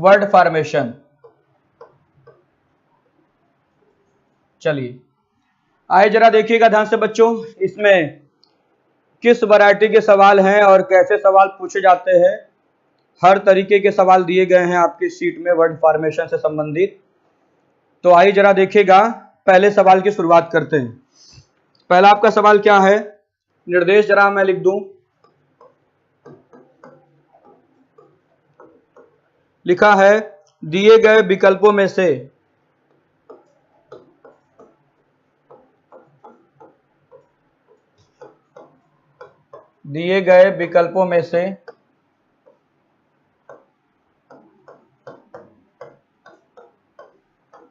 Word formation. चलिए आइए जरा देखिएगा ध्यान से बच्चों, इसमें किस वैरायटी के सवाल हैं और कैसे सवाल पूछे जाते हैं। हर तरीके के सवाल दिए गए हैं आपकी शीट में वर्ड फॉर्मेशन से संबंधित। तो आइए जरा देखिएगा, पहले सवाल की शुरुआत करते हैं। पहला आपका सवाल क्या है, निर्देश जरा मैं लिख दूं। लिखा है दिए गए विकल्पों में से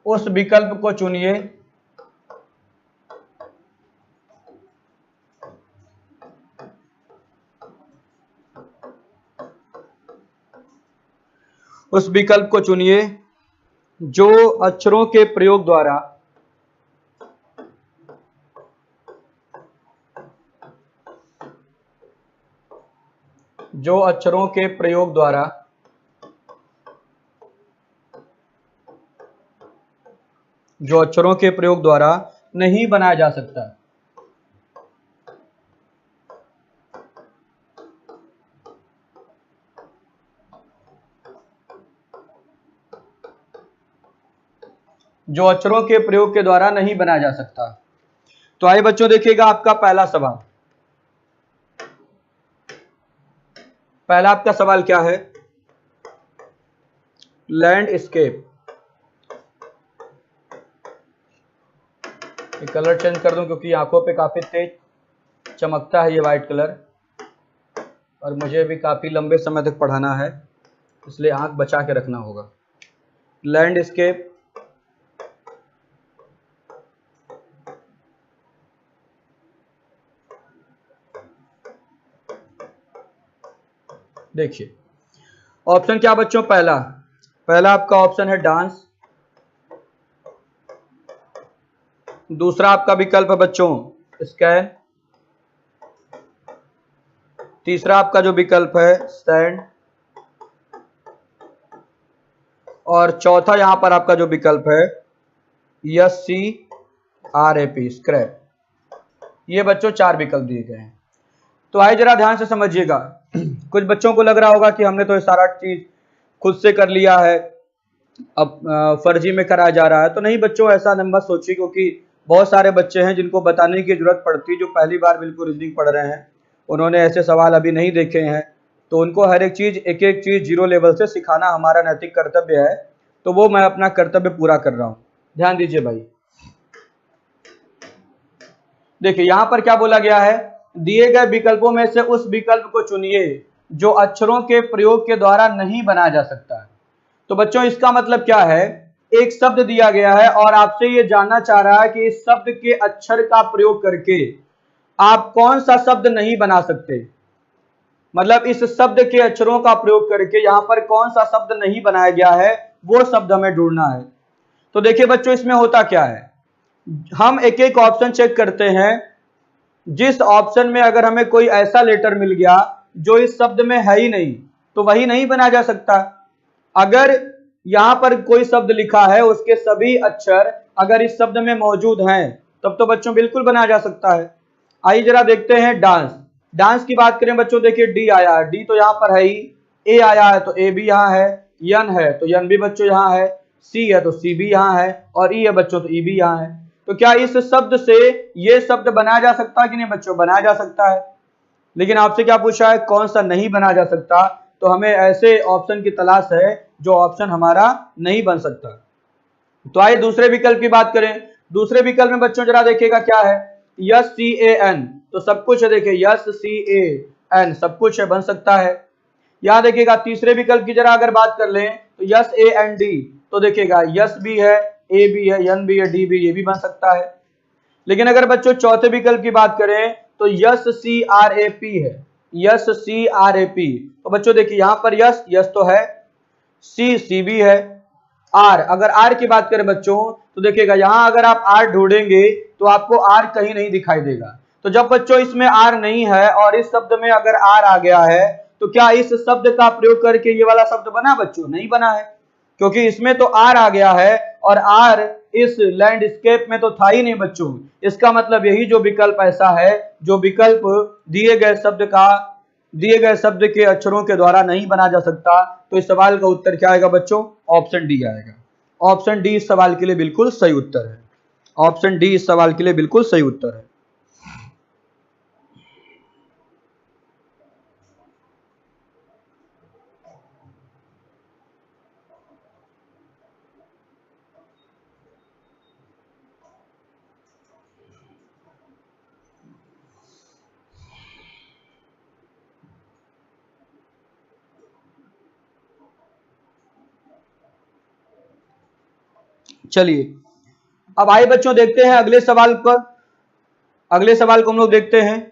उस विकल्प को चुनिए जो अक्षरों के प्रयोग द्वारा नहीं बनाया जा सकता। जो अक्षरों के प्रयोग के द्वारा नहीं बनाया जा सकता। तो आइए बच्चों देखिएगा आपका पहला सवाल। पहला आपका सवाल क्या है, लैंडस्केप। कलर चेंज कर दूं क्योंकि आंखों पे काफी तेज चमकता है ये वाइट कलर, और मुझे भी काफी लंबे समय तक पढ़ाना है, इसलिए आंख बचा के रखना होगा। लैंडस्केप देखिए ऑप्शन क्या बच्चों, पहला आपका ऑप्शन है डांस। दूसरा आपका विकल्प है बच्चों स्कैन। तीसरा आपका जो विकल्प है स्टैंड। और चौथा यहां पर आपका जो विकल्प है SCRAP स्क्रैप। ये बच्चों 4 विकल्प दिए गए हैं। तो आइए जरा ध्यान से समझिएगा। कुछ बच्चों को लग रहा होगा कि हमने तो ये सारा चीज खुद से कर लिया है, अब फर्जी में कराया जा रहा है। तो नहीं बच्चों, ऐसा न मत सोचिए, क्योंकि बहुत सारे बच्चे हैं जिनको बताने की जरूरत पड़ती, जो पहली बार बिल्कुल रीजनिंग पढ़ रहे हैं, उन्होंने ऐसे सवाल अभी नहीं देखे हैं। तो उनको हर एक चीज एक एक चीज जीरो लेवल से सिखाना हमारा नैतिक कर्तव्य है। तो वो मैं अपना कर्तव्य पूरा कर रहा हूं, ध्यान दीजिए भाई। देखिए यहां पर क्या बोला गया है, दिए गए विकल्पों में से उस विकल्प को चुनिए जो अक्षरों के प्रयोग के द्वारा नहीं बनाया जा सकता है। तो बच्चों इसका मतलब क्या है, एक शब्द दिया गया है और आपसे ये जानना चाह रहा है कि इस शब्द के अक्षर का प्रयोग करके आप कौन सा शब्द नहीं बना सकते। मतलब इस शब्द के अक्षरों का प्रयोग करके यहां पर कौन सा शब्द नहीं बनाया गया है, वो शब्द हमें ढूंढना है। तो देखिए बच्चों इसमें होता क्या है, हम एक एक ऑप्शन चेक करते हैं। जिस ऑप्शन में अगर हमें कोई ऐसा लेटर मिल गया जो इस शब्द में है ही नहीं, तो वही नहीं बनाया जा सकता। अगर यहां पर कोई शब्द लिखा है, उसके सभी अक्षर अगर इस शब्द में मौजूद हैं, तब तो बच्चों बिल्कुल बनाया जा सकता है। आइए जरा देखते हैं डांस। डांस की बात करें बच्चों, देखिए डी आया है, डी तो यहां पर है ही। ए आया है तो ए भी यहां है। यन है तो यन भी बच्चों यहां है। सी है तो सी भी यहां है। और ई है बच्चों तो ई भी यहां है। तो क्या इस शब्द से ये शब्द बनाया जा सकता है कि नहीं बच्चों, बनाया जा सकता है। लेकिन आपसे क्या पूछा है, कौन सा नहीं बनाया जा सकता। तो हमें ऐसे ऑप्शन की तलाश है जो ऑप्शन हमारा नहीं बन सकता। तो आइए दूसरे विकल्प की बात करें। दूसरे विकल्प में बच्चों जरा देखिएगा क्या है, SCAN। तो सब कुछ है, देखिए SCAN सब कुछ है, बन सकता है। यहां देखिएगा तीसरे विकल्प की जरा अगर बात कर लें तो SAND। तो देखिएगा यस भी है, ए भी है, यन भी है, डी भी, ये भी बन सकता है। लेकिन अगर बच्चों चौथे विकल्प की बात करें तो SCRAP है, SCRAP। तो बच्चों देखिए यहां पर यस तो है, सी भी है, आर। अगर आर की बात करें बच्चों तो देखिएगा यहां अगर आप आर ढूंढेंगे तो आपको आर कहीं नहीं दिखाई देगा। तो जब बच्चों इसमें आर नहीं है और इस शब्द में अगर आर आ गया है, तो क्या इस शब्द का प्रयोग करके ये वाला शब्द बना बच्चों, नहीं बना है। क्योंकि इसमें तो आर आ गया है और आर इस लैंडस्केप में तो था ही नहीं बच्चों। इसका मतलब यही जो विकल्प ऐसा है जो विकल्प दिए गए शब्द के अक्षरों के द्वारा नहीं बना जा सकता, तो इस सवाल का उत्तर क्या आएगा बच्चों? ऑप्शन डी आएगा। ऑप्शन डी इस सवाल के लिए बिल्कुल सही उत्तर है। ऑप्शन डी इस सवाल के लिए बिल्कुल सही उत्तर है। चलिए अब आइए बच्चों देखते हैं अगले सवाल पर। अगले सवाल को हम लोग देखते हैं।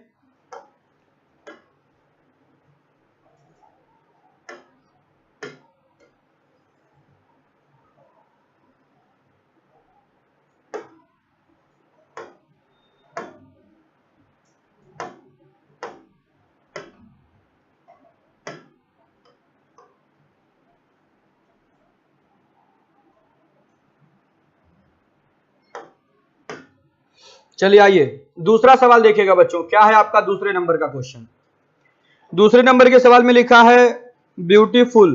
चलिए आइए दूसरा सवाल देखिएगा बच्चों, क्या है आपका दूसरे नंबर का क्वेश्चन। दूसरे नंबर के सवाल में लिखा है ब्यूटीफुल।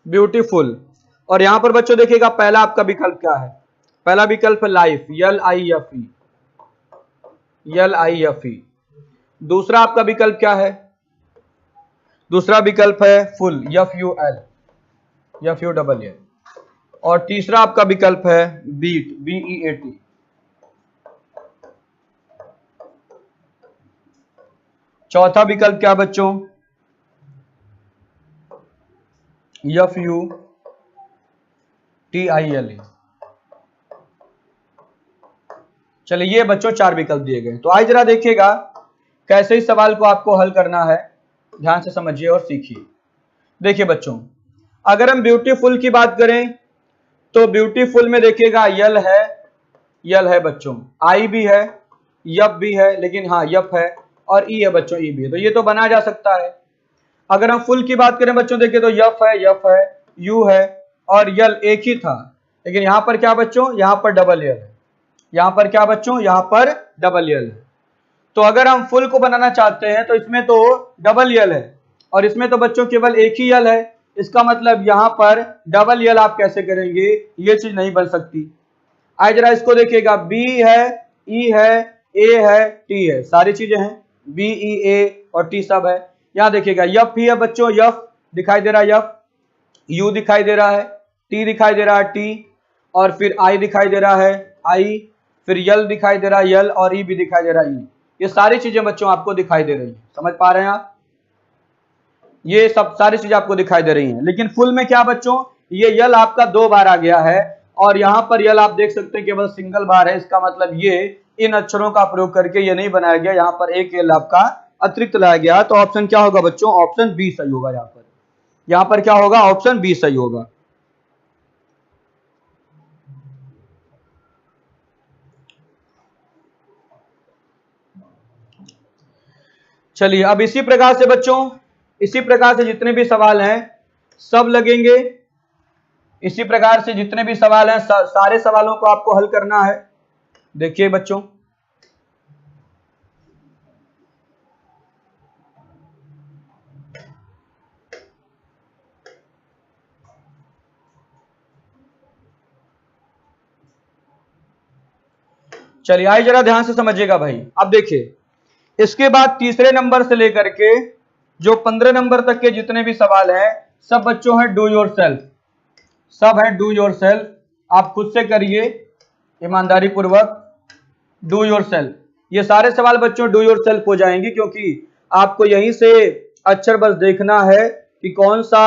ब्यूटीफुल। और यहां पर बच्चों देखिएगा पहला आपका विकल्प क्या है? पहला विकल्प है लाइफ, LIFE, LIFE। दूसरा आपका विकल्प क्या है? दूसरा विकल्प है फुल, FUL। और तीसरा आपका विकल्प है बीट, BEAT। चौथा विकल्प क्या बच्चों? FUTILE। चलिए ये बच्चों चार विकल्प दिए गए। तो आज जरा देखिएगा कैसे इस सवाल को आपको हल करना है, ध्यान से समझिए और सीखिए। देखिए बच्चों, अगर हम ब्यूटीफुल की बात करें तो ब्यूटीफुल में देखिएगा यल है बच्चों, आई भी है, यप भी है, लेकिन हाँ यप है, और ई है बच्चों, ई भी है, तो ये तो बना जा सकता है। अगर हम फुल की बात करें बच्चों देखिए तो यफ है, यू है और यल एक ही था, लेकिन यहां पर क्या बच्चों? यहां पर डबल यल है। यहां पर क्या बच्चों? यहां पर डबल यल है। तो अगर हम फुल को बनाना चाहते हैं तो इसमें तो डबल यल है और इसमें तो बच्चों केवल एक ही यल है। इसका मतलब यहां पर डबल यल आप कैसे करेंगे? ये चीज नहीं बन सकती। आइए जरा इसको देखिएगा, बी है, ई है, ए है, टी है, सारी चीजें हैं, बी ई ए और टी सब है। यहां देखिएगा यफ ही है बच्चों, यफ दिखाई दे रहा है, यफ, यू दिखाई दे रहा है, टी दिखाई दे रहा है, टी, और फिर आई दिखाई दे रहा है, आई, फिर यल दिखाई दे रहा है, यल, और ई भी दिखाई दे रहा है, ई। ये सारी चीजें बच्चों आपको दिखाई दे रही हैं, समझ पा रहे हैं आप? ये सब सारी चीजें आपको दिखाई दे रही हैं। लेकिन फुल में क्या बच्चों? ये यल आपका 2 बार आ गया है और यहां पर यल आप देख सकते हैं केवल सिंगल बार है। इसका मतलब ये इन अक्षरों का प्रयोग करके ये नहीं बनाया गया, यहां पर एक यल आपका अतिरिक्त लाया गया। तो ऑप्शन क्या होगा बच्चों? ऑप्शन बी सही होगा। यहां पर क्या होगा? ऑप्शन बी सही होगा। चलिए अब इसी प्रकार से बच्चों, इसी प्रकार से जितने भी सवाल हैं सब लगेंगे। इसी प्रकार से जितने भी सवाल हैं सारे सवालों को आपको हल करना है। देखिए बच्चों, चलिए आइए जरा ध्यान से समझिएगा भाई। अब देखिए इसके बाद तीसरे नंबर से लेकर के जो 15 नंबर तक के जितने भी सवाल हैं सब बच्चों हैं डू योर सेल्फ, सब है डू योर सेल्फ। आप खुद से करिए ईमानदारी पूर्वक, डू योर सेल्फ। ये सारे सवाल बच्चों डू योर सेल्फ हो जाएंगे, क्योंकि आपको यहीं से अक्षर बस देखना है कि कौन सा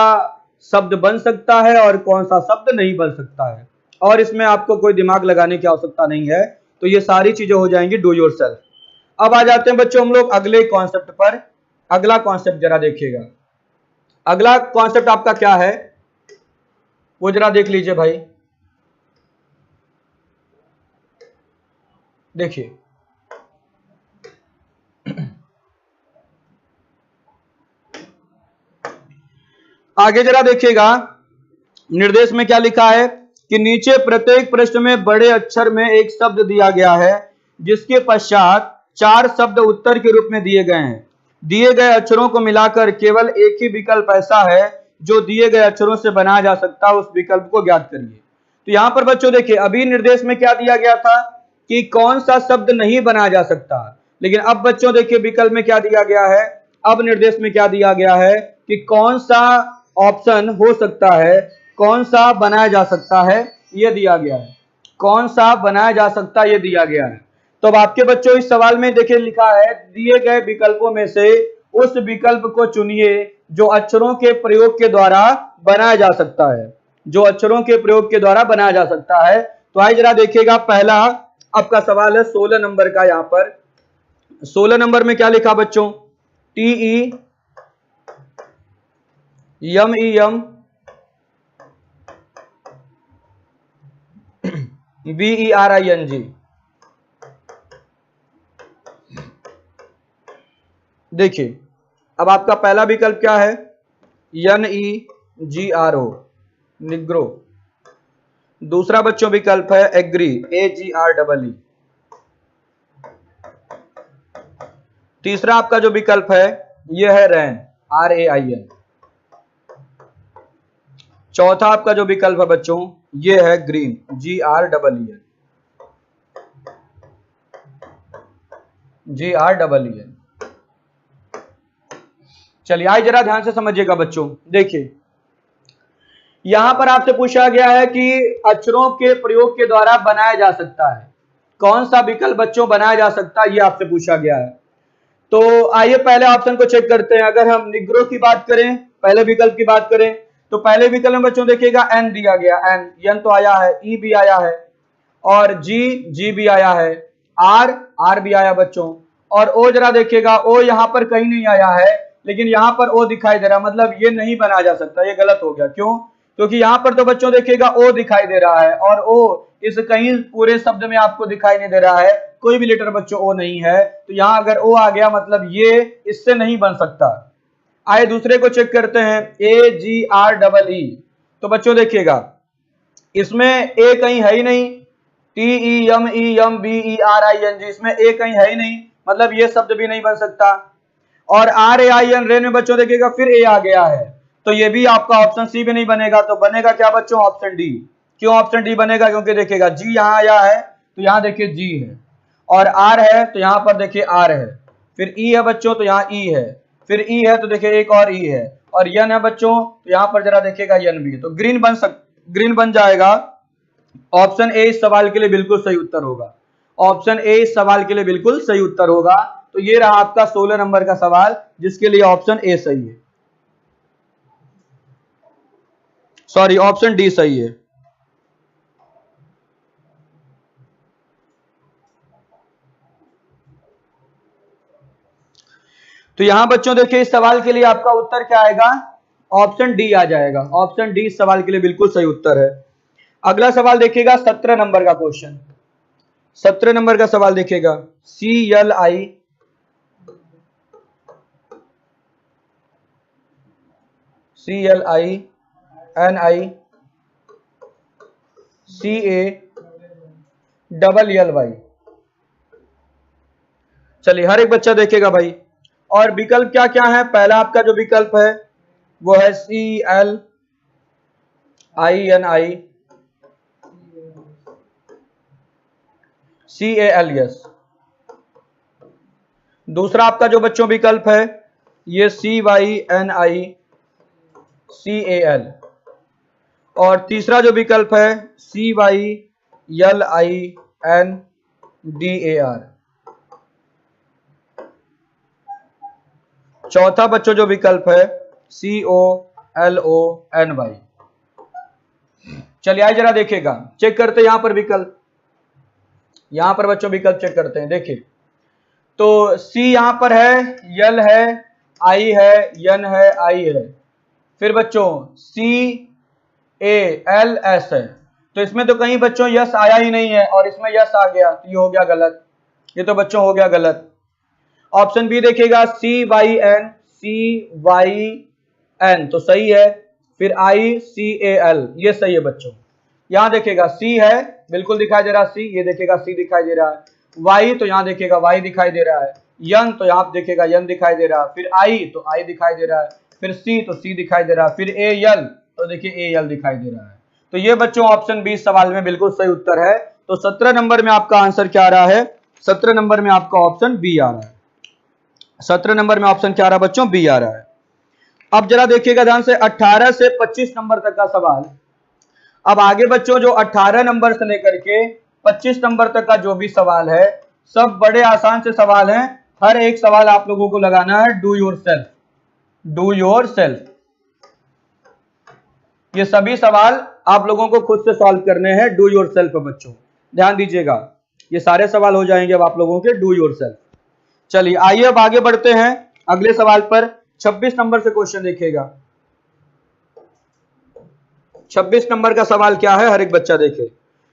शब्द बन सकता है और कौन सा शब्द नहीं बन सकता है, और इसमें आपको कोई दिमाग लगाने की आवश्यकता नहीं है। तो ये सारी चीजें हो जाएंगी डू योर सेल्फ। अब आ जाते हैं बच्चों हम लोग अगले कॉन्सेप्ट पर। अगला कॉन्सेप्ट जरा देखिएगा, अगला कॉन्सेप्ट आपका क्या है वो जरा देख लीजिए भाई। देखिए आगे जरा देखिएगा, निर्देश में क्या लिखा है कि नीचे प्रत्येक प्रश्न में बड़े अक्षर में एक शब्द दिया गया है जिसके पश्चात 4 शब्द उत्तर के रूप में दिए गए हैं। दिए गए अक्षरों को मिलाकर केवल एक ही विकल्प ऐसा है जो दिए गए अक्षरों से बनाया जा सकता है, उस विकल्प को ज्ञात करिए। तो यहां पर बच्चों देखिए, अभी निर्देश में क्या दिया गया था कि कौन सा शब्द नहीं बनाया जा सकता, लेकिन अब बच्चों देखिए विकल्प में क्या दिया गया है, अब निर्देश में क्या दिया गया है कि कौन सा ऑप्शन हो सकता है, कौन सा बनाया जा सकता है, ये दिया गया है। कौन सा बनाया जा सकता है ये दिया गया है। तो अब आपके बच्चों इस सवाल में देखिए लिखा है, दिए गए विकल्पों में से उस विकल्प को चुनिए जो अक्षरों के प्रयोग के द्वारा बनाया जा सकता है, जो अक्षरों के प्रयोग के द्वारा बनाया जा सकता है। तो आइए जरा देखिएगा, पहला आपका सवाल है 16 नंबर का। यहां पर 16 नंबर में क्या लिखा बच्चों, TEMEM BERING। देखिए अब आपका पहला विकल्प क्या है, NEGRO निग्रो। दूसरा बच्चों विकल्प है एग्री, AGREE। तीसरा आपका जो विकल्प है यह है रैन, RAIN। चौथा आपका जो विकल्प है बच्चों ये है ग्रीन, GREEN। चलिए आइए जरा ध्यान से समझिएगा बच्चों। देखिए यहां पर आपसे पूछा गया है कि अक्षरों के प्रयोग के द्वारा बनाया जा सकता है, कौन सा विकल्प बच्चों बनाया जा सकता है, यह आपसे पूछा गया है। तो आइए पहले ऑप्शन को चेक करते हैं। अगर हम निग्रो की बात करें, पहले विकल्प की बात करें, तो पहले विकल्प में बच्चों देखिएगा एन दिया गया, एन तो आया है, ई भी आया है, और जी भी आया है, आर भी आया बच्चों, और ओ जरा देखिएगा, ओ यहां पर कहीं नहीं आया है, लेकिन यहां पर ओ दिखाई दे रहा है, मतलब ये नहीं बनाया जा सकता, ये गलत हो गया। क्यों? क्योंकि यहां पर तो बच्चों देखिएगा ओ दिखाई दे रहा है, और ओ इस कहीं पूरे शब्द में आपको दिखाई नहीं दे रहा है, कोई भी लेटर बच्चों ओ नहीं है। तो यहां अगर ओ आ गया मतलब ये इससे नहीं बन सकता। आइए दूसरे को चेक करते हैं, AGREE। तो बच्चों देखिएगा इसमें ए कहीं है ही नहीं, TEMEMBERING, इसमें ए कहीं है ही नहीं, मतलब ये शब्द भी नहीं बन सकता। और RAIN रेन में बच्चों देखिएगा फिर ए आ गया है, तो ये भी आपका ऑप्शन सी भी नहीं बनेगा। तो बनेगा क्या बच्चों, ऑप्शन डी। क्यों ऑप्शन डी बनेगा? क्योंकि देखिएगा जी यहां आया है तो यहां देखिए जी है, और आर है तो यहां पर देखिए आर है, फिर ई है बच्चों तो यहां ई है, फिर ई है तो देखिए एक और ई है, और यन है बच्चों तो यहां पर जरा देखिएगा यन भी है। तो ग्रीन बन जाएगा। ऑप्शन ए इस सवाल के लिए बिल्कुल सही उत्तर होगा। ऑप्शन ए इस सवाल के लिए बिल्कुल सही उत्तर होगा। तो ये रहा आपका 16 नंबर का सवाल, जिसके लिए ऑप्शन ए सही है, सॉरी ऑप्शन डी सही है। तो यहां बच्चों देखिए इस सवाल के लिए आपका उत्तर क्या आएगा, ऑप्शन डी आ जाएगा। ऑप्शन डी इस सवाल के लिए बिल्कुल सही उत्तर है। अगला सवाल देखिएगा 17 नंबर का क्वेश्चन। 17 नंबर का सवाल देखिएगा, CLINICALLY। चलिए हर एक बच्चा देखेगा भाई, और विकल्प क्या क्या है। पहला आपका जो विकल्प है वो है CLINICALS। दूसरा आपका जो बच्चों विकल्प है ये CYNICAL, और तीसरा जो विकल्प है CYLINDAR। चौथा बच्चों जो विकल्प है COLONY। चलिए आइए जरा देखिएगा, चेक करते हैं यहां पर विकल्प, यहां पर बच्चों विकल्प चेक करते हैं। देखिए तो सी यहां पर है, यल है, आई है, यन है, आई है, फिर बच्चों CALS है। तो इसमें तो कहीं बच्चों यस आया ही नहीं है, और इसमें यस आ गया, तो ये हो गया गलत। ये तो बच्चों हो गया गलत। ऑप्शन बी देखिएगा CYN, CYN तो सही है। फिर ICAL ये सही है बच्चों। यहां देखिएगा C है, बिल्कुल दिखाई दे रहा है C, ये देखिएगा C दिखाई दे रहा है। Y तो यहां देखिएगा Y दिखाई दे रहा है। N तो यहां देखिएगा N दिखाई दे रहा है। फिर I तो I दिखाई दे रहा है। फिर C तो C दिखाई दे रहा है। फिर AL तो देखिए AL दिखाई दे रहा है। तो ये बच्चों ऑप्शन बी सवाल में बिल्कुल सही उत्तर है। तो 17 नंबर में आपका आंसर क्या आ रहा है? 17 नंबर में आपका ऑप्शन बी आ रहा है। 17 नंबर में ऑप्शन क्या आ रहा है बच्चों? बी आ रहा है। अब जरा देखिएगा ध्यान से 18 से 25 नंबर तक का सवाल। अब आगे बच्चों जो 18 नंबर से लेकर के 25 नंबर तक का जो भी सवाल है सब बड़े आसान से सवाल हैं। हर एक सवाल आप लोगों को लगाना है डू योरसेल्फ, डू योरसेल्फ। ये सभी सवाल आप लोगों को खुद से सॉल्व करने हैं, डू योरसेल्फ बच्चों, ध्यान दीजिएगा। ये सारे सवाल हो जाएंगे अब आप लोगों के डू योरसेल्फ। चलिए आइए अब आगे बढ़ते हैं अगले सवाल पर। 26 नंबर से क्वेश्चन देखिएगा। 26 नंबर का सवाल क्या है हर एक बच्चा देखे।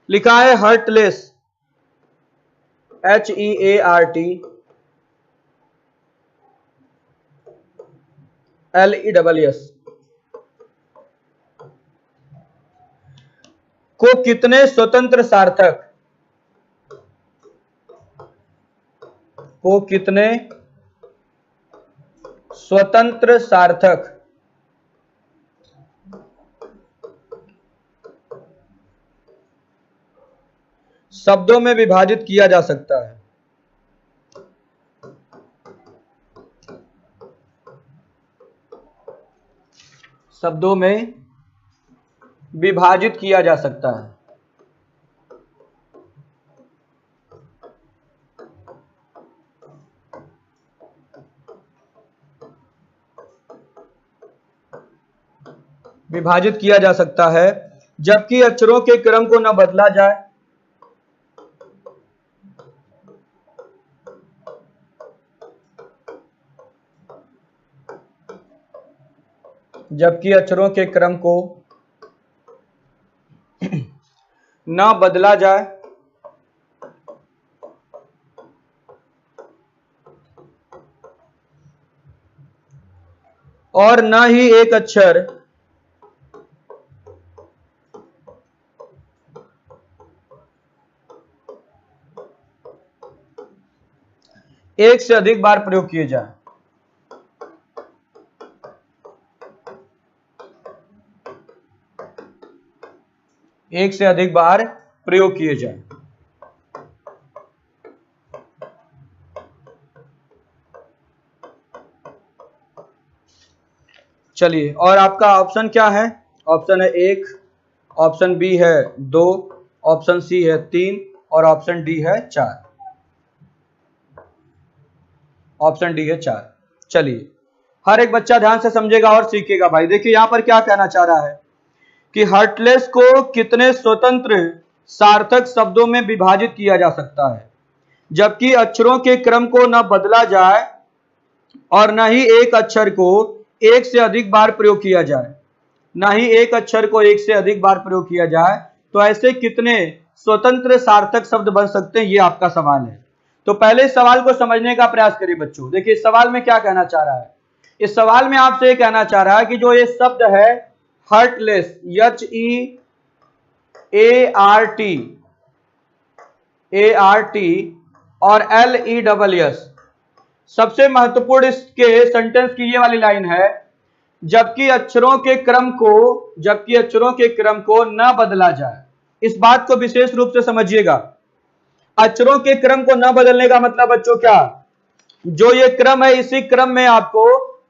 लिखा है हार्टलेस, HEARTLESS को कितने स्वतंत्र सार्थक, को कितने स्वतंत्र सार्थक शब्दों में विभाजित किया जा सकता है? शब्दों में विभाजित किया जा सकता है। विभाजित किया जा सकता है जबकि अक्षरों के क्रम को न बदला जाए, जबकि अक्षरों के क्रम को न बदला जाए और न ही एक अक्षर एक से अधिक बार प्रयोग किए जाए। एक से अधिक बार प्रयोग किए जाए। चलिए और आपका ऑप्शन क्या है? ऑप्शन है 1, ऑप्शन बी है 2, ऑप्शन सी है 3 और ऑप्शन डी है 4। ऑप्शन डी है 4। चलिए हर एक बच्चा ध्यान से समझेगा और सीखेगा भाई। देखिए यहां पर क्या कहना चाह रहा है कि हार्टलेस को कितने स्वतंत्र सार्थक शब्दों में विभाजित किया जा सकता है जबकि अक्षरों के क्रम को न बदला जाए और न ही एक अक्षर को एक से अधिक बार प्रयोग किया जाए, न ही एक अक्षर को एक से अधिक बार प्रयोग किया जाए। तो ऐसे कितने स्वतंत्र सार्थक शब्द बन सकते हैं, ये आपका सवाल है। तो पहले इस सवाल को समझने का प्रयास करिए बच्चों। देखिए इस सवाल में क्या कहना चाह रहा है। इस सवाल में आपसे कहना चाह रहा है कि जो ये शब्द है हार्टलेस, HEART और LESS, सबसे महत्वपूर्ण इसके सेंटेंस की ये वाली लाइन है, जबकि अक्षरों के क्रम को न बदला जाए। इस बात को विशेष रूप से समझिएगा। अक्षरों के क्रम को न बदलने का मतलब बच्चों क्या, जो ये क्रम है इसी क्रम में आपको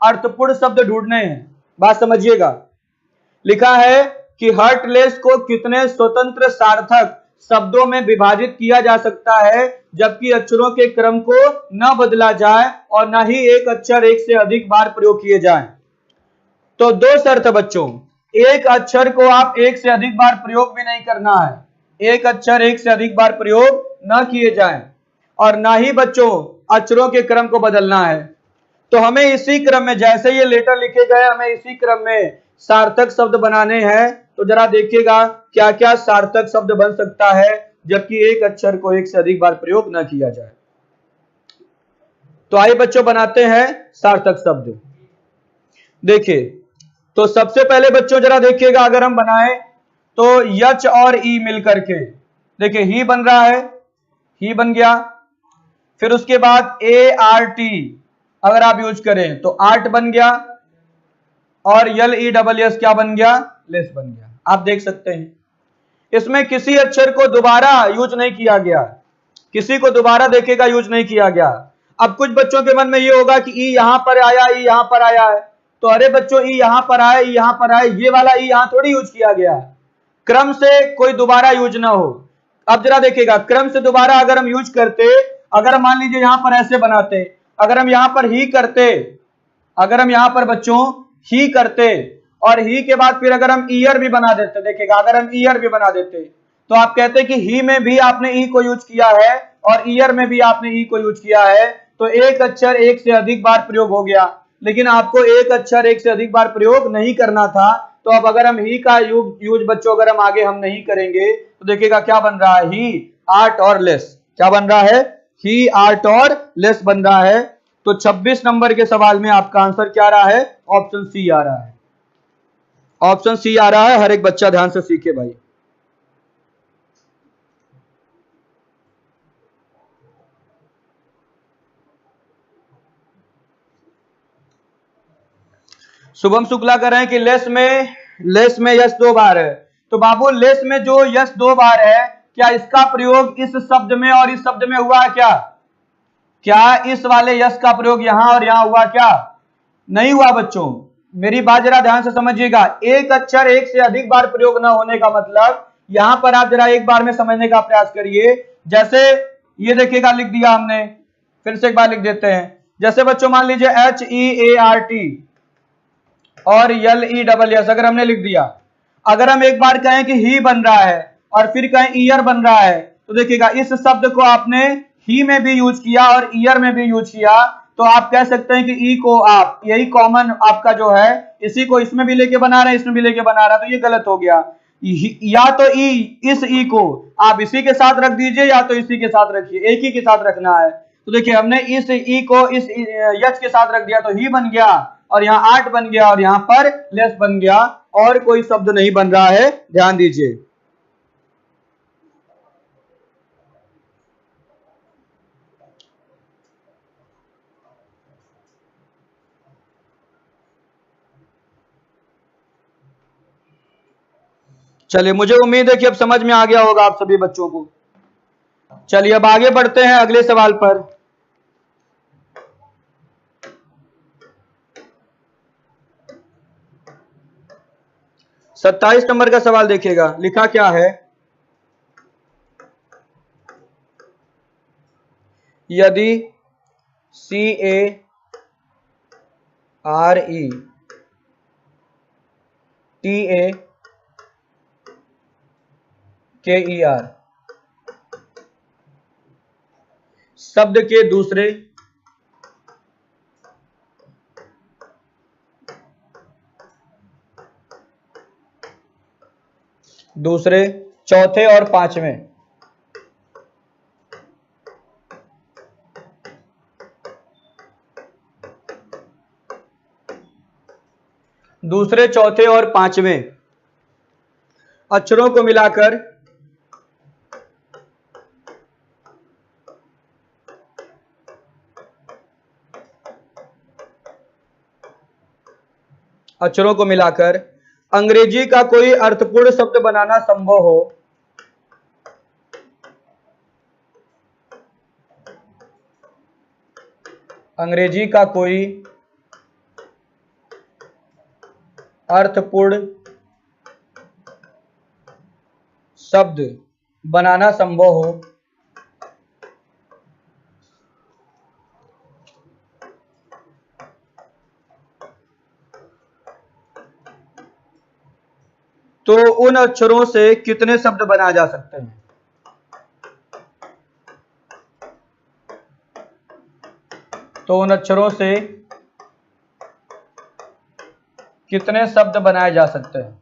अर्थपूर्ण शब्द ढूंढने हैं। बात समझिएगा। लिखा है कि हार्टलेस को कितने स्वतंत्र सार्थक शब्दों में विभाजित किया जा सकता है जबकि अक्षरों के क्रम को न बदला जाए और न ही एक अक्षर एक से अधिक बार प्रयोग किए जाएं। तो दो शर्त बच्चों, एक अक्षर को आप एक से अधिक बार प्रयोग भी नहीं करना है, एक अक्षर एक से अधिक बार प्रयोग न किए जाएं और ना ही बच्चों अक्षरों के क्रम को बदलना है। तो हमें इसी क्रम में, जैसे ये लेटर लिखे गए, हमें इसी क्रम में सार्थक शब्द बनाने हैं। तो जरा देखिएगा क्या क्या सार्थक शब्द बन सकता है जबकि एक अक्षर को एक से अधिक बार प्रयोग न किया जाए। तो आइए बच्चों बनाते हैं सार्थक शब्द। देखिए, तो सबसे पहले बच्चों जरा देखिएगा, अगर हम बनाए तो यच और ई मिलकर के, देखिए ही बन रहा है, ही बन गया। फिर उसके बाद ए आर टी अगर आप यूज करें तो आर्ट बन गया, और यल ई डबल एस क्या बन गया, लेस बन गया। आप देख सकते हैं इसमें किसी अक्षर को दोबारा यूज नहीं किया गया, किसी को दोबारा देखेगा यूज नहीं किया गया। अब कुछ बच्चों के मन में ये होगा कि ई यहां पर आया, ई यहां पर आया है, तो अरे बच्चों ई यहां पर आया, ई यहां पर आया, ये वाला ई यहां थोड़ी यूज किया गया, क्रम से कोई दोबारा यूज ना हो। अब जरा देखिएगा, क्रम से दोबारा अगर हम यूज करते, अगर मान लीजिए यहां पर ऐसे बनाते, अगर हम यहां पर ही करते, अगर हम यहां पर बच्चों ही करते, और ही के बाद फिर अगर हम ईयर भी बना देते, देखिएगा अगर हम ईयर भी बना देते, तो आप कहते कि ही में भी आपने ई को यूज किया है और ईयर में भी आपने ई को यूज किया है, तो एक अक्षर एक से अधिक बार प्रयोग हो गया। लेकिन आपको एक अक्षर एक से अधिक बार प्रयोग नहीं करना था, तो अब अगर हम ही का यूज बच्चों अगर हम आगे हम नहीं करेंगे, तो देखिएगा क्या बन रहा है, ही आर्ट और लेस, क्या बन रहा है, ही आर्ट और लेस बन रहा है। तो 26 नंबर के सवाल में आपका आंसर क्या रहा है, ऑप्शन सी आ रहा है, ऑप्शन सी आ रहा है। हर एक बच्चा ध्यान से सीखे भाई। शुभम शुक्ला कर रहे हैं कि लेस में यस 2 बार है। तो बाबू लेस में जो यस 2 बार है, क्या इसका प्रयोग इस शब्द में और इस शब्द में हुआ है क्या? क्या इस वाले यस का प्रयोग यहां और यहां हुआ क्या? नहीं हुआ बच्चों। मेरी बात जरा ध्यान से समझिएगा, एक अक्षर एक से अधिक बार प्रयोग न होने का मतलब, यहां पर आप जरा एक बार में समझने का प्रयास करिए। जैसे ये देखिएगा लिख दिया हमने, फिर से एक बार लिख देते हैं। जैसे बच्चों मान लीजिए H E A R T और यल ई डबल एस अगर हमने लिख दिया, अगर हम एक बार कहें कि ही बन रहा है और फिर कहें ईयर बन रहा है, तो देखिएगा इस शब्द को आपने ही में भी यूज किया और ईयर में भी यूज किया, तो आप कह सकते हैं कि ई को आप यही कॉमन आपका जो है, इसी को इसमें भी लेके बना रहे हैं, इसमें भी लेके बना रहा है, तो ये गलत हो गया। या तो ई, इस ई को आप इसी के साथ रख दीजिए या तो इसी के साथ रखिए, एक ही के साथ रखना है। तो देखिए हमने इस ई को इस यच के साथ रख दिया तो ही बन गया, और यहाँ आर्ट बन गया, और यहाँ पर लेस बन गया, और कोई शब्द नहीं बन रहा है, ध्यान दीजिए। चलिए, मुझे उम्मीद है कि अब समझ में आ गया होगा आप सभी बच्चों को। चलिए अब आगे बढ़ते हैं अगले सवाल पर। सत्ताईस नंबर का सवाल देखिएगा, लिखा क्या है, यदि सी A R E T A के ई आर शब्द के दूसरे चौथे और पांचवें, दूसरे चौथे और पांचवें अक्षरों को मिलाकर अंग्रेजी का कोई अर्थपूर्ण शब्द बनाना संभव हो, अंग्रेजी का कोई अर्थपूर्ण शब्द बनाना संभव हो, तो उन अक्षरों से कितने शब्द बनाए जा सकते हैं? तो उन अक्षरों से कितने शब्द बनाए जा सकते हैं?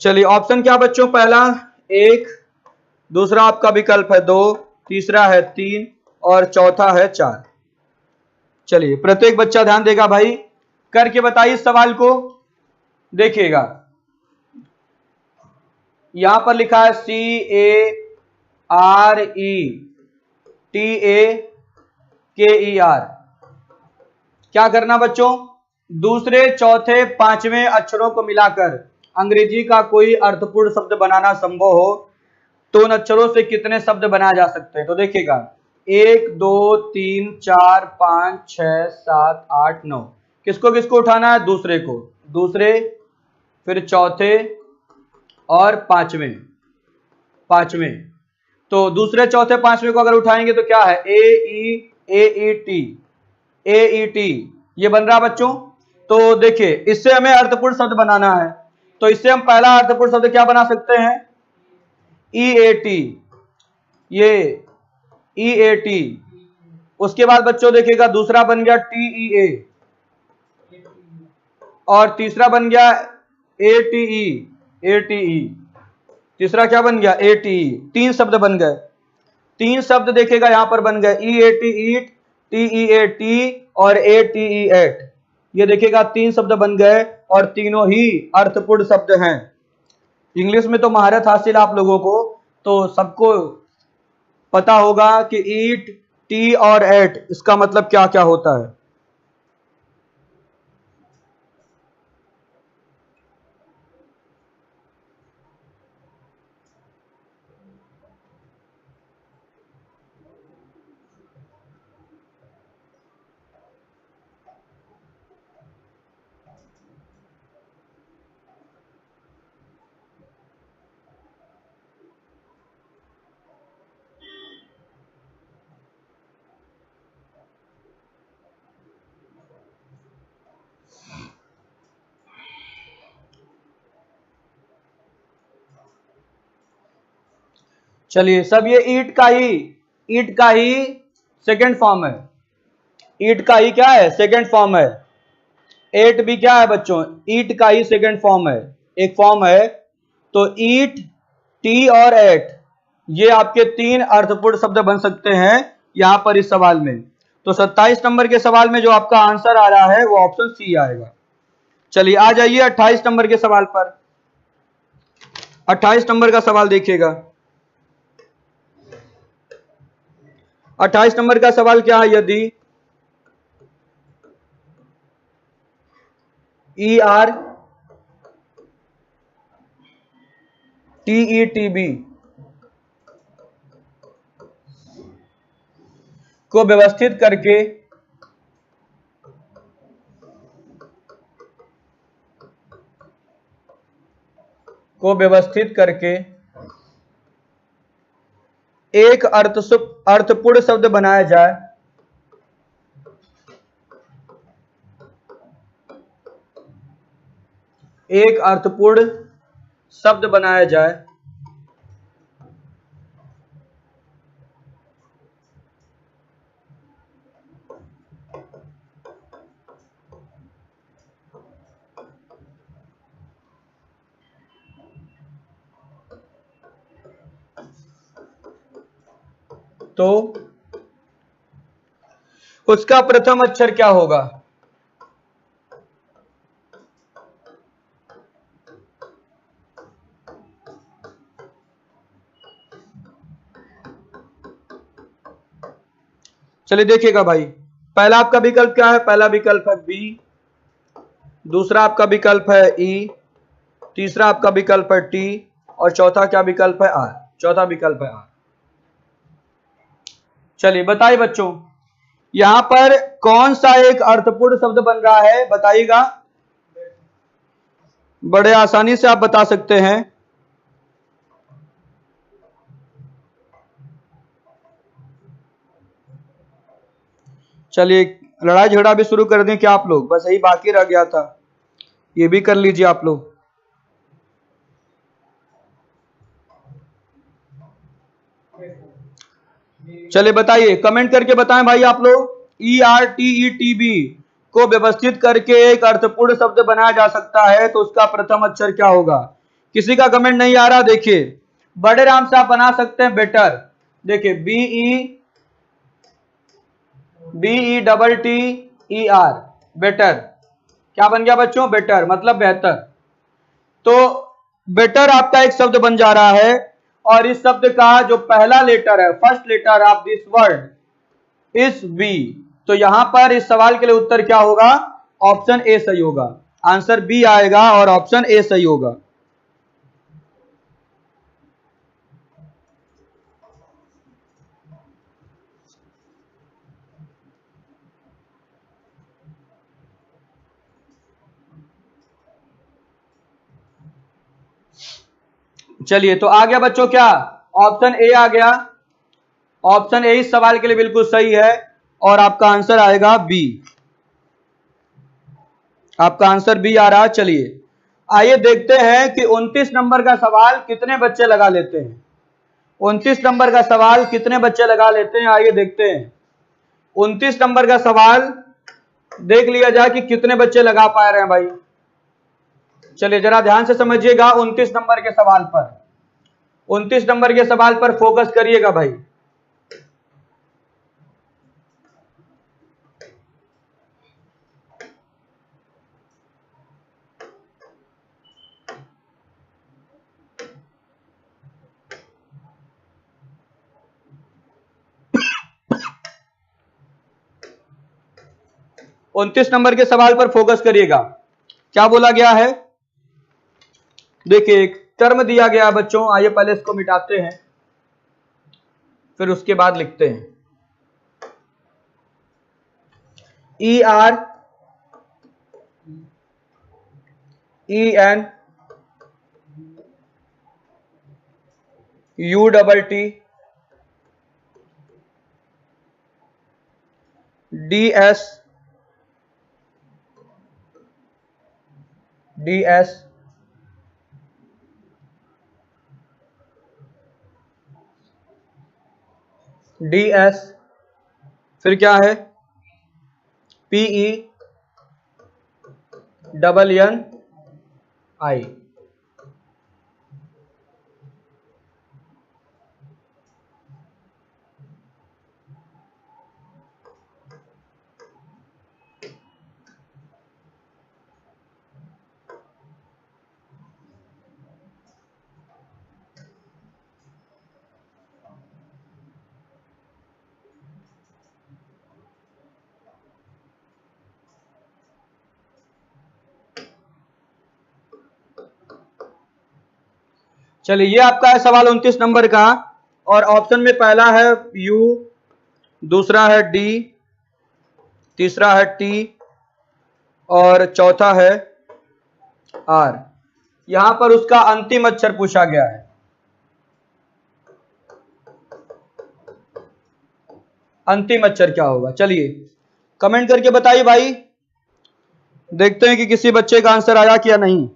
चलिए ऑप्शन क्या बच्चों, पहला 1, दूसरा आपका विकल्प है 2, तीसरा है 3 और चौथा है 4। चलिए प्रत्येक बच्चा ध्यान देगा भाई, करके बताइए इस सवाल को। देखिएगा यहां पर लिखा है CARETAKER। क्या करना बच्चों, दूसरे चौथे पांचवें अक्षरों को मिलाकर अंग्रेजी का कोई अर्थपूर्ण शब्द बनाना संभव हो तो उन अक्षरों से कितने शब्द बनाए जा सकते हैं। तो देखिएगा 1 2 3 4 5 6 7 8 9, किसको किसको उठाना है, दूसरे को, दूसरे, फिर चौथे और पांचवें। तो दूसरे चौथे पांचवें को अगर उठाएंगे तो क्या है, AET ये बन रहा बच्चों। तो देखिए इससे हमें अर्थपूर्ण शब्द बनाना है, तो इससे हम पहला अर्थपूर्ण शब्द क्या बना सकते हैं, EAT, ये EAT। उसके बाद बच्चों देखिएगा दूसरा बन गया TEA और तीसरा बन गया ATE। तीसरा क्या बन गया, ATE। 3 शब्द बन गए, 3 शब्द देखिएगा यहां पर बन गए, EAT ईट, TEAT और ATE8। ये देखिएगा 3 शब्द बन गए और तीनों ही अर्थपूर्ण शब्द हैं। इंग्लिश में तो महारत हासिल आप लोगों को, तो सबको पता होगा कि ईट, टी और एट इसका मतलब क्या क्या होता है। चलिए सब ये ईट का ही सेकंड फॉर्म है, ईट का ही क्या है, सेकंड फॉर्म है। एट भी क्या है बच्चों, ईट का ही सेकंड फॉर्म है, एक फॉर्म है। तो ईट, टी और एट ये आपके 3 अर्थपूर्ण शब्द बन सकते हैं यहां पर इस सवाल में। तो 27 नंबर के सवाल में जो आपका आंसर आ रहा है वो ऑप्शन सी आएगा। चलिए आ जाइए 28 नंबर के सवाल पर। 28 नंबर का सवाल देखिएगा। 28 नंबर का सवाल क्या है, यदि ERTETB को व्यवस्थित करके एक अर्थपूर्ण शब्द बनाया जाए, एक अर्थपूर्ण शब्द बनाया जाए तो उसका प्रथम अक्षर क्या होगा। चलिए देखिएगा भाई, पहला आपका विकल्प क्या है, पहला विकल्प है बी, दूसरा आपका विकल्प है ई, तीसरा आपका विकल्प है टी और चौथा क्या विकल्प है, आर। चौथा विकल्प है आर। चलिए बताइए बच्चों यहां पर कौन सा एक अर्थपूर्ण शब्द बन रहा है, बताइएगा। बड़े आसानी से आप बता सकते हैं। चलिए लड़ाई झगड़ा भी शुरू कर दें क्या आप लोग, बस यही बाकी रह गया था, ये भी कर लीजिए आप लोग। चलिए बताइए, कमेंट करके बताएं भाई आप लोग। ERTETB को व्यवस्थित करके एक अर्थपूर्ण शब्द बनाया जा सकता है तो उसका प्रथम अक्षर क्या होगा। किसी का कमेंट नहीं आ रहा। देखिए बड़े आराम से आप बना सकते हैं बेटर। देखिए BETTER बेटर क्या बन गया बच्चों? बेटर मतलब बेहतर। तो बेटर आपका एक शब्द बन जा रहा है और इस शब्द का जो पहला लेटर है, first letter of this word is B. तो यहां पर इस सवाल के लिए उत्तर क्या होगा? ऑप्शन ए सही होगा। आंसर बी आएगा और ऑप्शन ए सही होगा। चलिए तो आ गया बच्चों क्या? ऑप्शन ए आ गया। ऑप्शन ए इस सवाल के लिए बिल्कुल सही है और आपका आंसर आएगा बी। आपका आंसर बी आ रहा। चलिए आइए देखते हैं कि 29 नंबर का सवाल कितने बच्चे लगा लेते हैं। 29 नंबर का सवाल कितने बच्चे लगा लेते हैं, आइए देखते हैं। 29 नंबर का सवाल देख लिया जाए कि कितने बच्चे लगा पा रहे हैं भाई। चलिए जरा ध्यान से समझिएगा 29 नंबर के सवाल पर। 29 नंबर के सवाल पर फोकस करिएगा भाई। उनतीस नंबर के सवाल पर फोकस करिएगा। क्या बोला गया है? देखिए एक टर्म दिया गया बच्चों, आइए पहले इसको मिटाते हैं फिर उसके बाद लिखते हैं। ERENTDS फिर क्या है? PENNI। चलिए ये आपका है सवाल 29 नंबर का और ऑप्शन में पहला है यू, दूसरा है डी, तीसरा है टी और चौथा है आर। यहां पर उसका अंतिम अक्षर पूछा गया है। अंतिम अक्षर क्या होगा? चलिए कमेंट करके बताइए भाई, देखते हैं कि किसी बच्चे का आंसर आया कि या नहीं।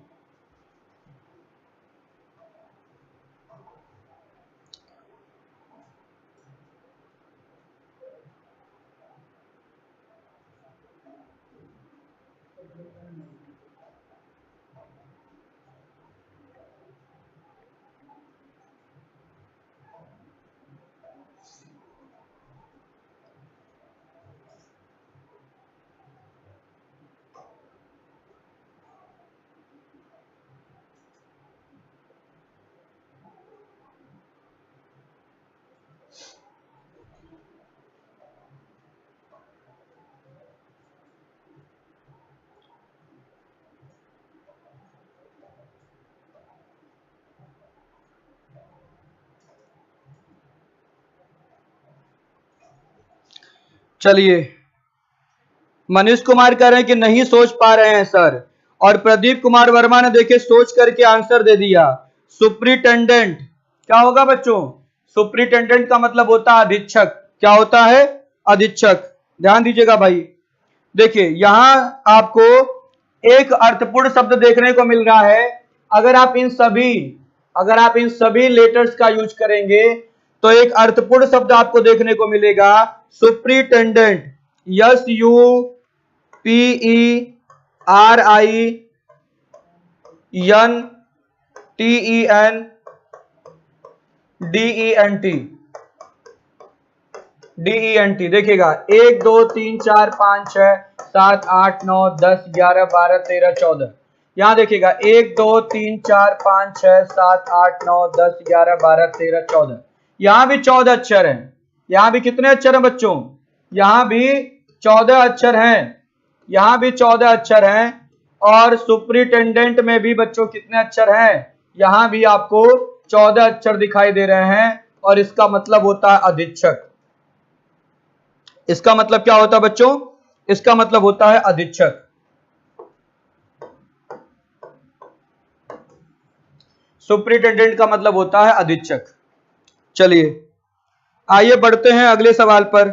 चलिए मनीष कुमार कह रहे हैं कि नहीं सोच पा रहे हैं सर, और प्रदीप कुमार वर्मा ने देखे सोच करके आंसर दे दिया सुप्रिटेंडेंट। क्या होगा बच्चों? सुप्रिटेंडेंट का मतलब होता है अधीक्षक। क्या होता है? अधीक्षक। ध्यान दीजिएगा भाई। देखिए यहां आपको एक अर्थपूर्ण शब्द देखने को मिल रहा है। अगर आप इन सभी लेटर्स का यूज करेंगे तो एक अर्थपूर्ण शब्द आपको देखने को मिलेगा सुप्रिटेंडेंट। SUPERINTENDENT DENT देखिएगा 1 2 3 4 5 6 7 8 9 10 11 12 13 14। यहाँ देखिएगा 1 2 3 4 5 6 7 8 9 10 11 12 13 14। यहाँ भी 14 अक्षर हैं। यहाँ भी कितने अक्षर हैं बच्चों? यहाँ भी 14 अक्षर हैं। यहाँ भी 14 अक्षर हैं। और सुपरिटेंडेंट में भी बच्चों कितने अक्षर हैं? यहाँ भी आपको 14 अक्षर दिखाई दे रहे हैं। और इसका मतलब होता है अधीक्षक। इसका मतलब क्या होता है बच्चों? इसका मतलब होता है अधीक्षक। सुपरिटेंडेंट का मतलब होता है अधीक्षक। चलिए आइए बढ़ते हैं अगले सवाल पर।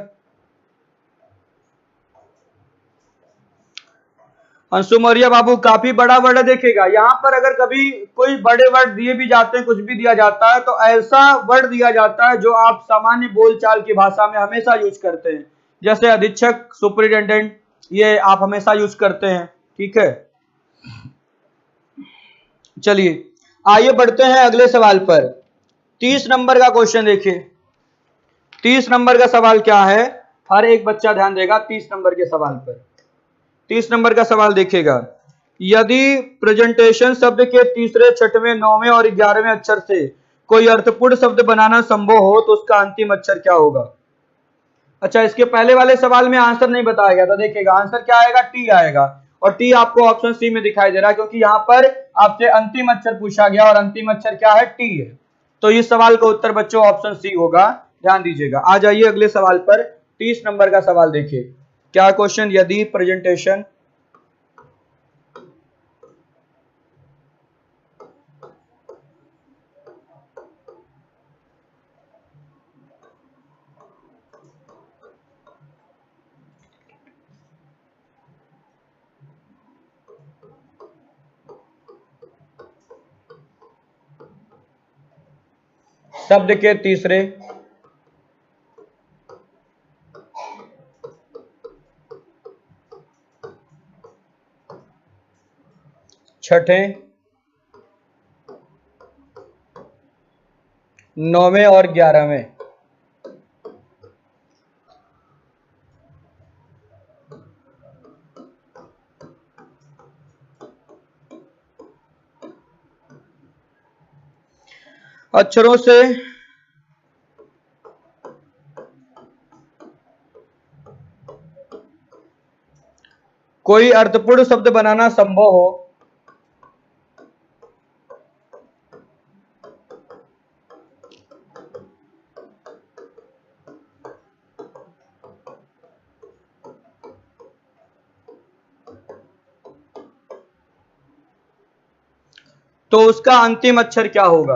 अंशु मौर्य बाबू काफी बड़ा वर्ड देखेगा। यहां पर अगर कभी कोई बड़े वर्ड दिए भी जाते हैं, कुछ भी दिया जाता है, तो ऐसा वर्ड दिया जाता है जो आप सामान्य बोलचाल की भाषा में हमेशा यूज करते हैं। जैसे अधीक्षक, सुपरिटेंडेंट, ये आप हमेशा यूज करते हैं। ठीक है, चलिए आइए बढ़ते हैं अगले सवाल पर। 30 नंबर का क्वेश्चन देखिए। 30 नंबर का सवाल क्या है? हर एक बच्चा ध्यान देगा 30 नंबर के सवाल पर। 30 नंबर का सवाल देखिएगा। यदि प्रेजेंटेशन शब्द के तीसरे, छठवें, 9वें और 11वें अक्षर से कोई अर्थपूर्ण शब्द बनाना संभव हो तो उसका अंतिम अक्षर क्या होगा? अच्छा, इसके पहले वाले सवाल में आंसर नहीं बताया गया था। देखिएगा आंसर क्या आएगा? टी आएगा। और टी आपको ऑप्शन सी में दिखाई दे रहा है, क्योंकि यहाँ पर आपसे अंतिम अक्षर पूछा गया और अंतिम अक्षर क्या है? टी है। तो इस सवाल का उत्तर बच्चों ऑप्शन सी होगा। ध्यान दीजिएगा। आ जाइए अगले सवाल पर। 30 नंबर का सवाल देखिए। क्या क्वेश्चन? यदि प्रेजेंटेशन शब्द के तीसरे, छठे, 9वें और 11वें अक्षरों से कोई अर्थपूर्ण शब्द बनाना संभव हो तो उसका अंतिम अक्षर क्या होगा?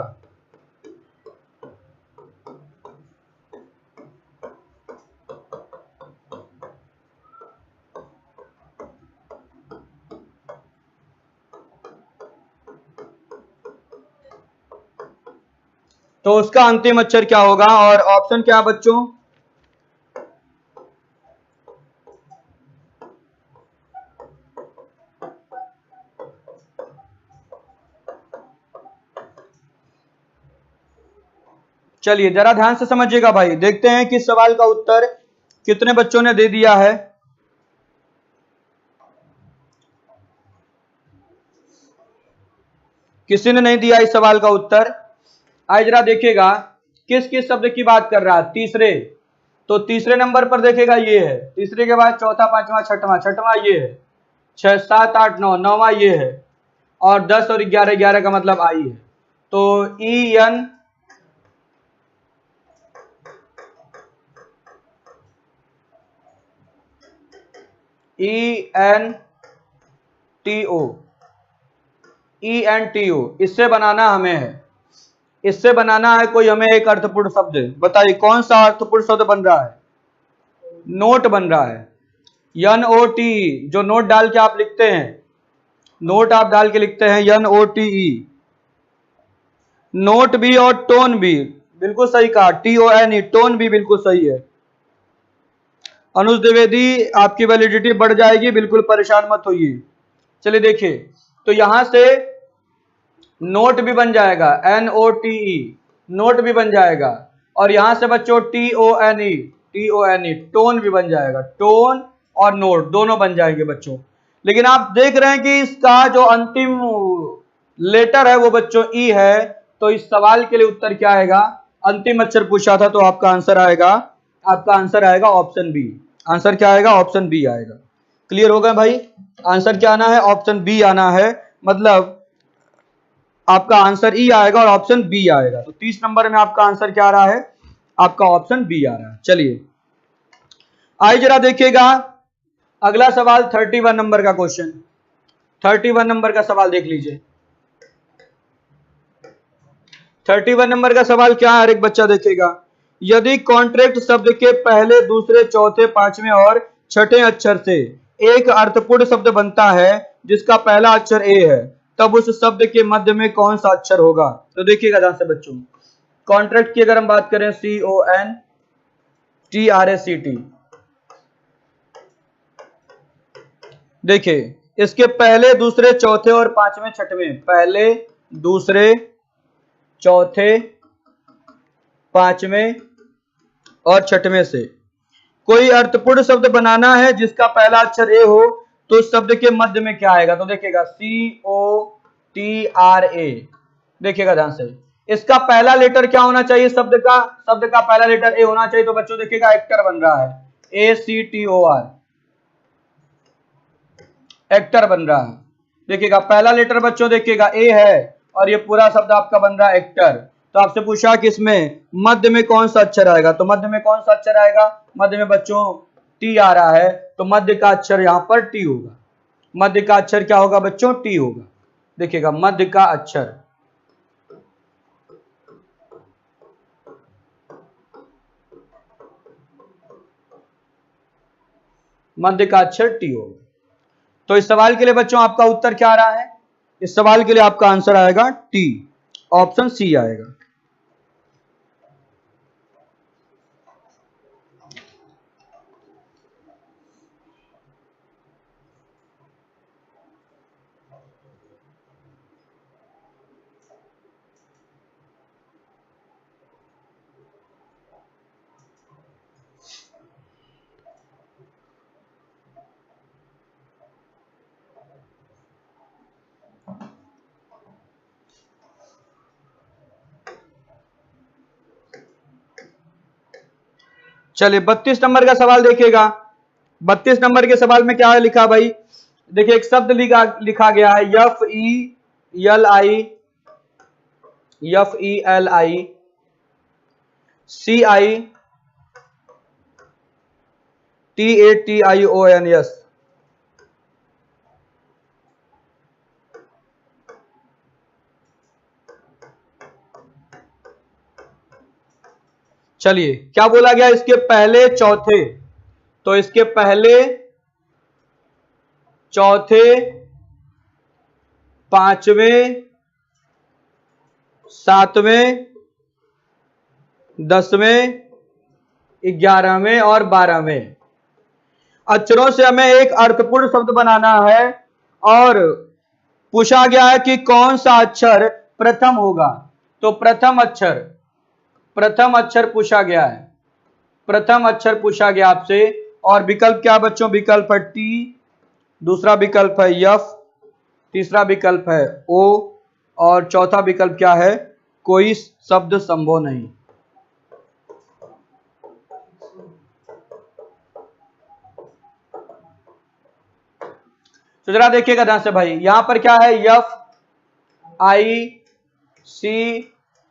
तो उसका अंतिम अक्षर क्या होगा? और ऑप्शन क्या बच्चों? चलिए जरा ध्यान से समझिएगा भाई। देखते हैं कि सवाल का उत्तर कितने बच्चों ने दे दिया है। किसी ने नहीं दिया इस सवाल का उत्तर। आज जरा देखिएगा किस किस शब्द की बात कर रहा है। तीसरे, तो तीसरे नंबर पर देखिएगा ये है। तीसरे के बाद चौथा, पांचवा, छठवां, छठवां ये है। 6 7 8 9, नौवां ये है। और 10 और 11, 11 का मतलब आई है। तो ENTO इससे बनाना हमें है। इससे बनाना है कोई हमें एक अर्थपूर्ण शब्द। बताइए कौन सा अर्थपूर्ण शब्द बन रहा है? नोट बन रहा है। NOTE, जो नोट डाल के आप लिखते हैं, नोट आप डाल के लिखते हैं NOTE। नोट भी और टोन भी बिल्कुल सही कहा। TONE, टोन भी बिल्कुल सही है। अनुज द्विवेदी आपकी वैलिडिटी बढ़ जाएगी, बिल्कुल परेशान मत होइए। चलिए देखिए, तो यहां से नोट भी बन जाएगा, NOTE, नोट भी बन जाएगा। और यहां से बच्चों TONE, टोन भी बन जाएगा, टोन और नोट दोनों बन जाएंगे बच्चों। लेकिन आप देख रहे हैं कि इसका जो अंतिम लेटर है वो बच्चों ई है, तो इस सवाल के लिए उत्तर क्या आएगा? अंतिम अक्षर पूछा था, तो आपका आंसर आएगा ऑप्शन बी। आंसर क्या आएगा? ऑप्शन बी आएगा। क्लियर हो गया भाई? आंसर क्या आना है? ऑप्शन बी आना है, मतलब आपका आंसर ई आएगा और ऑप्शन बी आएगा। तो 30 नंबर में आपका आंसर क्या आ रहा है? आपका ऑप्शन बी आ रहा है। चलिए आइए जरा देखिएगा अगला सवाल, 31 नंबर का क्वेश्चन। 31 नंबर का सवाल देख लीजिए। 31 नंबर का सवाल क्या है? हर एक बच्चा देखेगा। यदि कॉन्ट्रैक्ट शब्द के पहले, दूसरे, चौथे, पांचवें और छठे अक्षर से एक अर्थपूर्ण शब्द बनता है जिसका पहला अक्षर ए है, तब उस शब्द के मध्य में कौन सा अक्षर होगा? तो देखिएगा ध्यान से बच्चों, कॉन्ट्रैक्ट की अगर हम बात करें, CONTRACT, देखिए इसके पहले, दूसरे, चौथे और पांचवें, छठवें, पहले, दूसरे, चौथे, पांचवें और छठवें से कोई अर्थपूर्ण शब्द बनाना है जिसका पहला अक्षर ए हो, तो उस शब्द के मध्य में क्या आएगा? तो देखिएगा COTRA, देखिएगा ध्यान से, इसका पहला लेटर क्या होना चाहिए? शब्द का पहला लेटर ए होना चाहिए। तो बच्चों देखिएगा एक्टर बन रहा है, ACTOR, एक्टर बन रहा है। देखिएगा पहला लेटर बच्चों देखिएगा ए है और ये पूरा शब्द आपका बन रहा है एक्टर। तो आपसे पूछा कि इसमें मध्य में कौन सा अक्षर आएगा? तो मध्य में कौन सा अक्षर आएगा? मध्य में बच्चों टी आ रहा है, तो मध्य का अक्षर यहां पर टी होगा। मध्य का अक्षर क्या होगा बच्चों? टी होगा। देखिएगा मध्य का अक्षर, मध्य का अक्षर टी होगा। तो इस सवाल के लिए बच्चों आपका उत्तर क्या आ रहा है? इस सवाल के लिए आपका आंसर आएगा टी, ऑप्शन सी आएगा। चलिए 32 नंबर का सवाल देखिएगा। 32 नंबर के सवाल में क्या है लिखा भाई? देखिए एक शब्द लिखा गया है, FELICITATIONS। चलिए क्या बोला गया? इसके पहले, चौथे, तो इसके पहले, चौथे, पांचवें, सातवें, 10वें, 11वें और 12वें अक्षरों से हमें एक अर्थपूर्ण शब्द बनाना है और पूछा गया है कि कौन सा अक्षर प्रथम होगा। तो प्रथम अक्षर पूछा गया है, प्रथम अक्षर पूछा गया आपसे। और विकल्प क्या बच्चों? विकल्प है टी, दूसरा विकल्प है एफ, तीसरा विकल्प है ओ और चौथा विकल्प क्या है? कोई शब्द संभव नहीं। तो जरा देखिएगा ध्यान से भाई, यहां पर क्या है?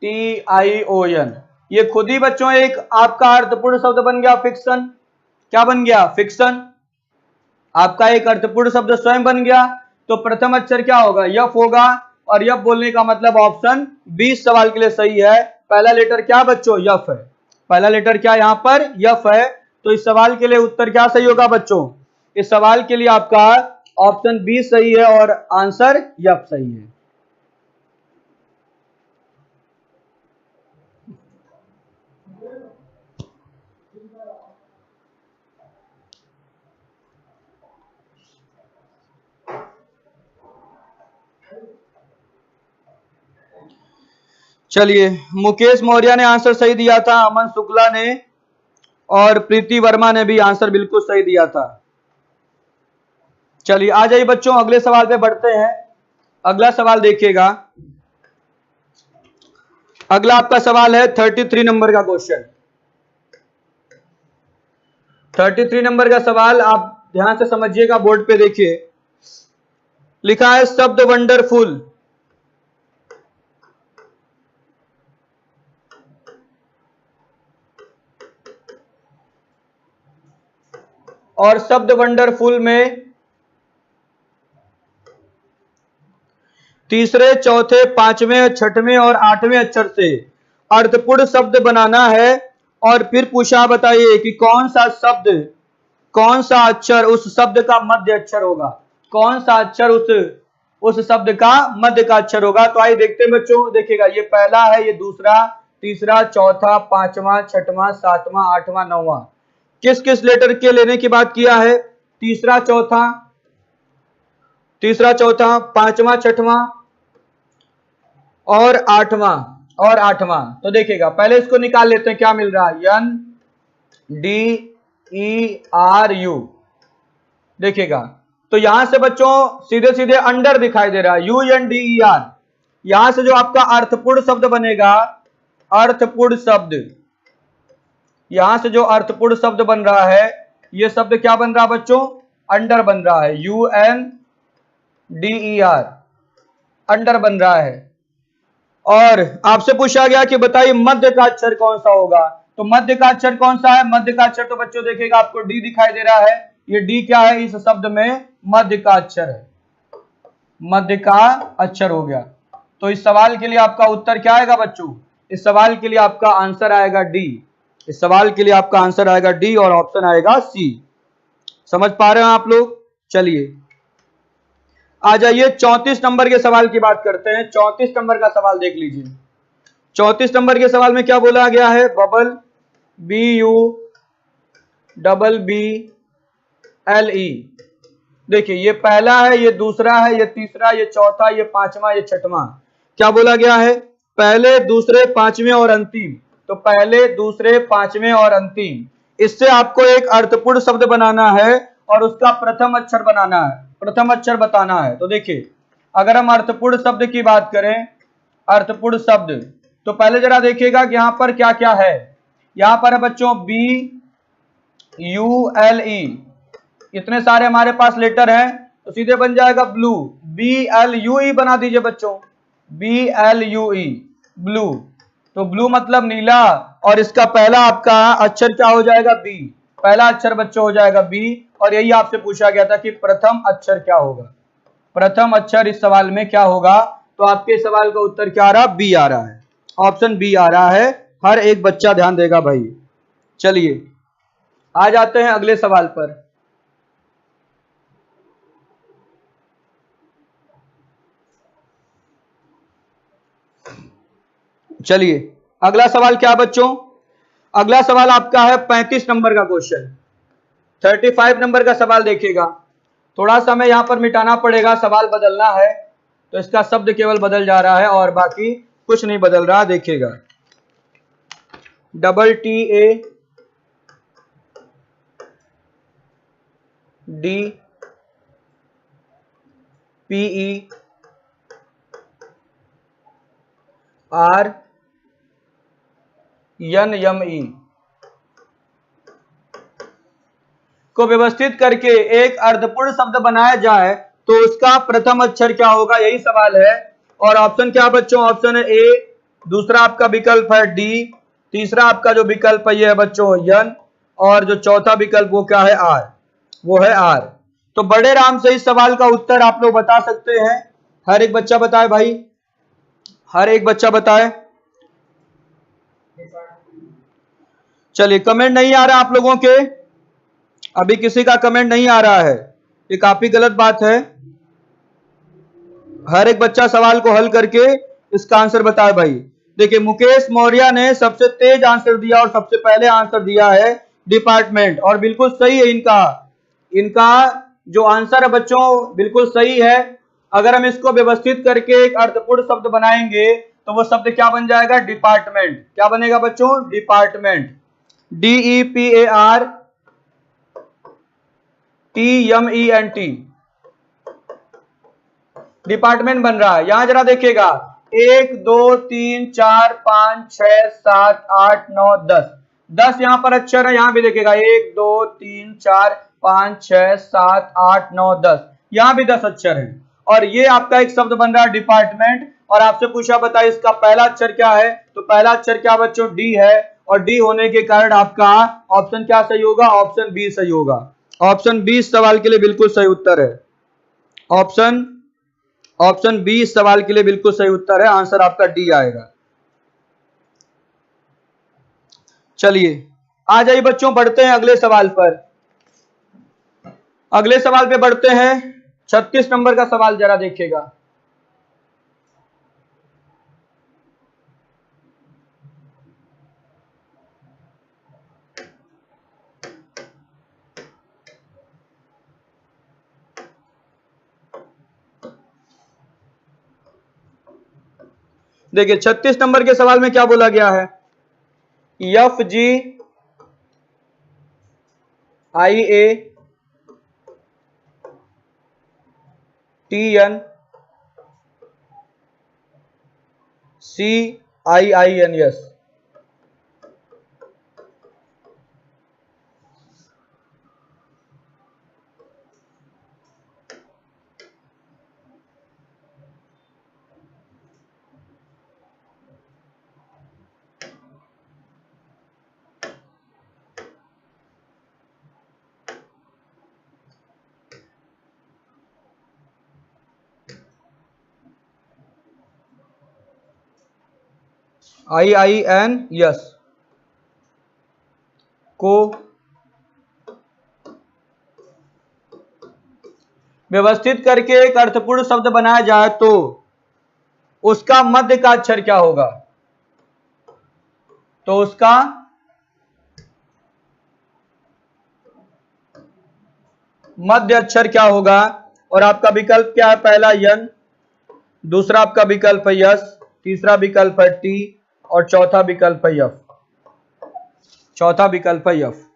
FICTION, ये खुद ही बच्चों एक आपका अर्थपूर्ण शब्द बन गया, फिक्शन। क्या बन गया? फिक्शन। आपका एक अर्थपूर्ण शब्द स्वयं बन गया। तो प्रथम अक्षर क्या होगा? यफ होगा। और यफ बोलने का मतलब ऑप्शन 20 सवाल के लिए सही है। पहला लेटर क्या बच्चों? यफ है। पहला लेटर क्या यहां पर? यफ है। तो इस सवाल के लिए उत्तर क्या सही होगा बच्चों? इस सवाल के लिए आपका ऑप्शन बी सही है और आंसर यफ सही है। चलिए, मुकेश मौर्य ने आंसर सही दिया था, अमन शुक्ला ने और प्रीति वर्मा ने भी आंसर बिल्कुल सही दिया था। चलिए आ जाइए बच्चों, अगले सवाल पे बढ़ते हैं। अगला सवाल देखिएगा, अगला आपका सवाल है 33 नंबर का क्वेश्चन। 33 नंबर का सवाल आप ध्यान से समझिएगा, बोर्ड पे देखिए। लिखा है शब्द वंडरफुल और शब्द वंडरफुल में तीसरे, चौथे, पांचवें, छठवें और आठवें अक्षर से अर्थपूर्ण शब्द बनाना है। और फिर पूछा, बताइए कि कौन सा शब्द, कौन सा अक्षर उस शब्द का मध्य अक्षर होगा। कौन सा अक्षर उस शब्द का मध्य का अक्षर होगा। तो आइए देखते हैं बच्चों, देखिएगा ये पहला है, ये दूसरा, तीसरा, चौथा, पांचवा, छठवां, सातवां, आठवां, नौवां। किस किस लेटर के लेने की बात किया है। तीसरा चौथा, पांचवा, छठवां और आठवां। तो देखिएगा पहले इसको निकाल लेते हैं, क्या मिल रहा है, NDERU। देखिएगा तो यहां से बच्चों सीधे सीधे अंडर दिखाई दे रहा है, UNDER। यहां से जो आपका अर्थपूर्ण शब्द बनेगा, अर्थपूर्ण शब्द, यहां से जो अर्थपूर्ण शब्द बन रहा है, यह शब्द क्या बन रहा है बच्चों, अंडर बन रहा है, UNDER, अंडर बन रहा है। और आपसे पूछा गया कि बताइए मध्य का अक्षर कौन सा होगा। तो मध्य का अक्षर कौन सा है, मध्य का अक्षर तो बच्चों देखिएगा आपको डी दिखाई दे रहा है। ये डी क्या है, इस शब्द में मध्य का अक्षर है, मध्य का अक्षर हो गया। तो इस सवाल के लिए आपका उत्तर क्या आएगा बच्चों, इस सवाल के लिए आपका आंसर आएगा डी। इस सवाल के लिए आपका आंसर आएगा डी और ऑप्शन आएगा सी। समझ पा रहे हैं आप लोग। चलिए आ जाइए 34 नंबर के सवाल की बात करते हैं। 34 नंबर का सवाल देख लीजिए। 34 नंबर के सवाल में क्या बोला गया है, बबल, BUBBLE। देखिए ये पहला है, ये दूसरा है, ये तीसरा, ये चौथा, ये पांचवा, ये छठवां। क्या बोला गया है, पहले, दूसरे, पांचवें और अंतिम। तो पहले, दूसरे, पांचवें और अंतिम, इससे आपको एक अर्थपूर्ण शब्द बनाना है और उसका प्रथम अक्षर बनाना है, प्रथम अक्षर बताना है। तो देखिए अगर हम अर्थपूर्ण शब्द की बात करें, अर्थपूर्ण शब्द, तो पहले जरा देखिएगा कि यहां पर क्या क्या है। यहां पर है बच्चों BULE, इतने सारे हमारे पास लेटर हैं, तो सीधे बन जाएगा ब्लू, BLUE बना दीजिए बच्चों, BLUE, ब्लू। तो ब्लू मतलब नीला, और इसका पहला आपका अक्षर क्या हो जाएगा, बी। पहला अक्षर बच्चों हो जाएगा बी। और यही आपसे पूछा गया था कि प्रथम अक्षर क्या होगा, प्रथम अक्षर इस सवाल में क्या होगा। तो आपके सवाल का उत्तर क्या आ रहा, बी आ रहा है, ऑप्शन बी आ रहा है। हर एक बच्चा ध्यान देगा भाई। चलिए आ जाते हैं अगले सवाल पर। चलिए अगला सवाल क्या बच्चों, अगला सवाल आपका है 35 नंबर का क्वेश्चन। 35 नंबर का सवाल देखिएगा। थोड़ा सा हमें यहां पर मिटाना पड़ेगा, सवाल बदलना है, तो इसका शब्द केवल बदल जा रहा है और बाकी कुछ नहीं बदल रहा। देखिएगा TADPERNME को व्यवस्थित करके एक अर्थपूर्ण शब्द बनाया जाए तो उसका प्रथम अक्षर क्या होगा, यही सवाल है। और ऑप्शन क्या बच्चों, ऑप्शन है ए, दूसरा आपका विकल्प है डी, तीसरा आपका जो विकल्प है ये है बच्चों एन, और जो चौथा विकल्प वो क्या है, आर, वो है आर। तो बड़े राम से इस सवाल का उत्तर आप लोग बता सकते हैं। हर एक बच्चा बताए भाई, हर एक बच्चा बताए। चलिए कमेंट नहीं आ रहा आप लोगों के, अभी किसी का कमेंट नहीं आ रहा है, ये काफी गलत बात है। हर एक बच्चा सवाल को हल करके इसका आंसर बताए भाई। देखिए मुकेश मौर्य ने सबसे तेज आंसर दिया और सबसे पहले आंसर दिया है डिपार्टमेंट, और बिल्कुल सही है इनका जो आंसर है बच्चों बिल्कुल सही है। अगर हम इसको व्यवस्थित करके एक अर्थपूर्ण शब्द बनाएंगे तो वो शब्द क्या बन जाएगा? डिपार्टमेंट। क्या बनेगा बच्चों? डिपार्टमेंट। DEPARTMENT, डिपार्टमेंट बन रहा है। यहां जरा देखिएगा, 1 2 3 4 5 6 7 8 9 10, 10 यहां पर अक्षर है। यहां भी देखिएगा 1 2 3 4 5 6 7 8 9 10, यहां भी 10 अक्षर है। और ये आपका एक शब्द बन रहा है डिपार्टमेंट। और आपसे पूछा बताइए इसका पहला अक्षर क्या है? तो पहला अक्षर क्या बच्चों? डी है। और डी होने के कारण आपका ऑप्शन क्या सही होगा? ऑप्शन बी सही होगा। ऑप्शन बी इस सवाल के लिए बिल्कुल सही उत्तर है। ऑप्शन बी इस सवाल के लिए बिल्कुल सही उत्तर है। आंसर आपका डी आएगा। चलिए आ जाइए बच्चों, बढ़ते हैं अगले सवाल पर। अगले सवाल पे बढ़ते हैं। 36 नंबर का सवाल जरा देखिएगा। देखिए 36 नंबर के सवाल में क्या बोला गया है? FGIA TN CIINS, IINS को व्यवस्थित करके एक अर्थपूर्ण शब्द बनाया जाए तो उसका मध्य का अक्षर क्या होगा? तो उसका मध्य अक्षर क्या होगा? और आपका विकल्प क्या है? पहला यन, दूसरा आपका विकल्प है यस, तीसरा विकल्प है टी और चौथा विकल्प है यफ। चौथा विकल्प है यफ।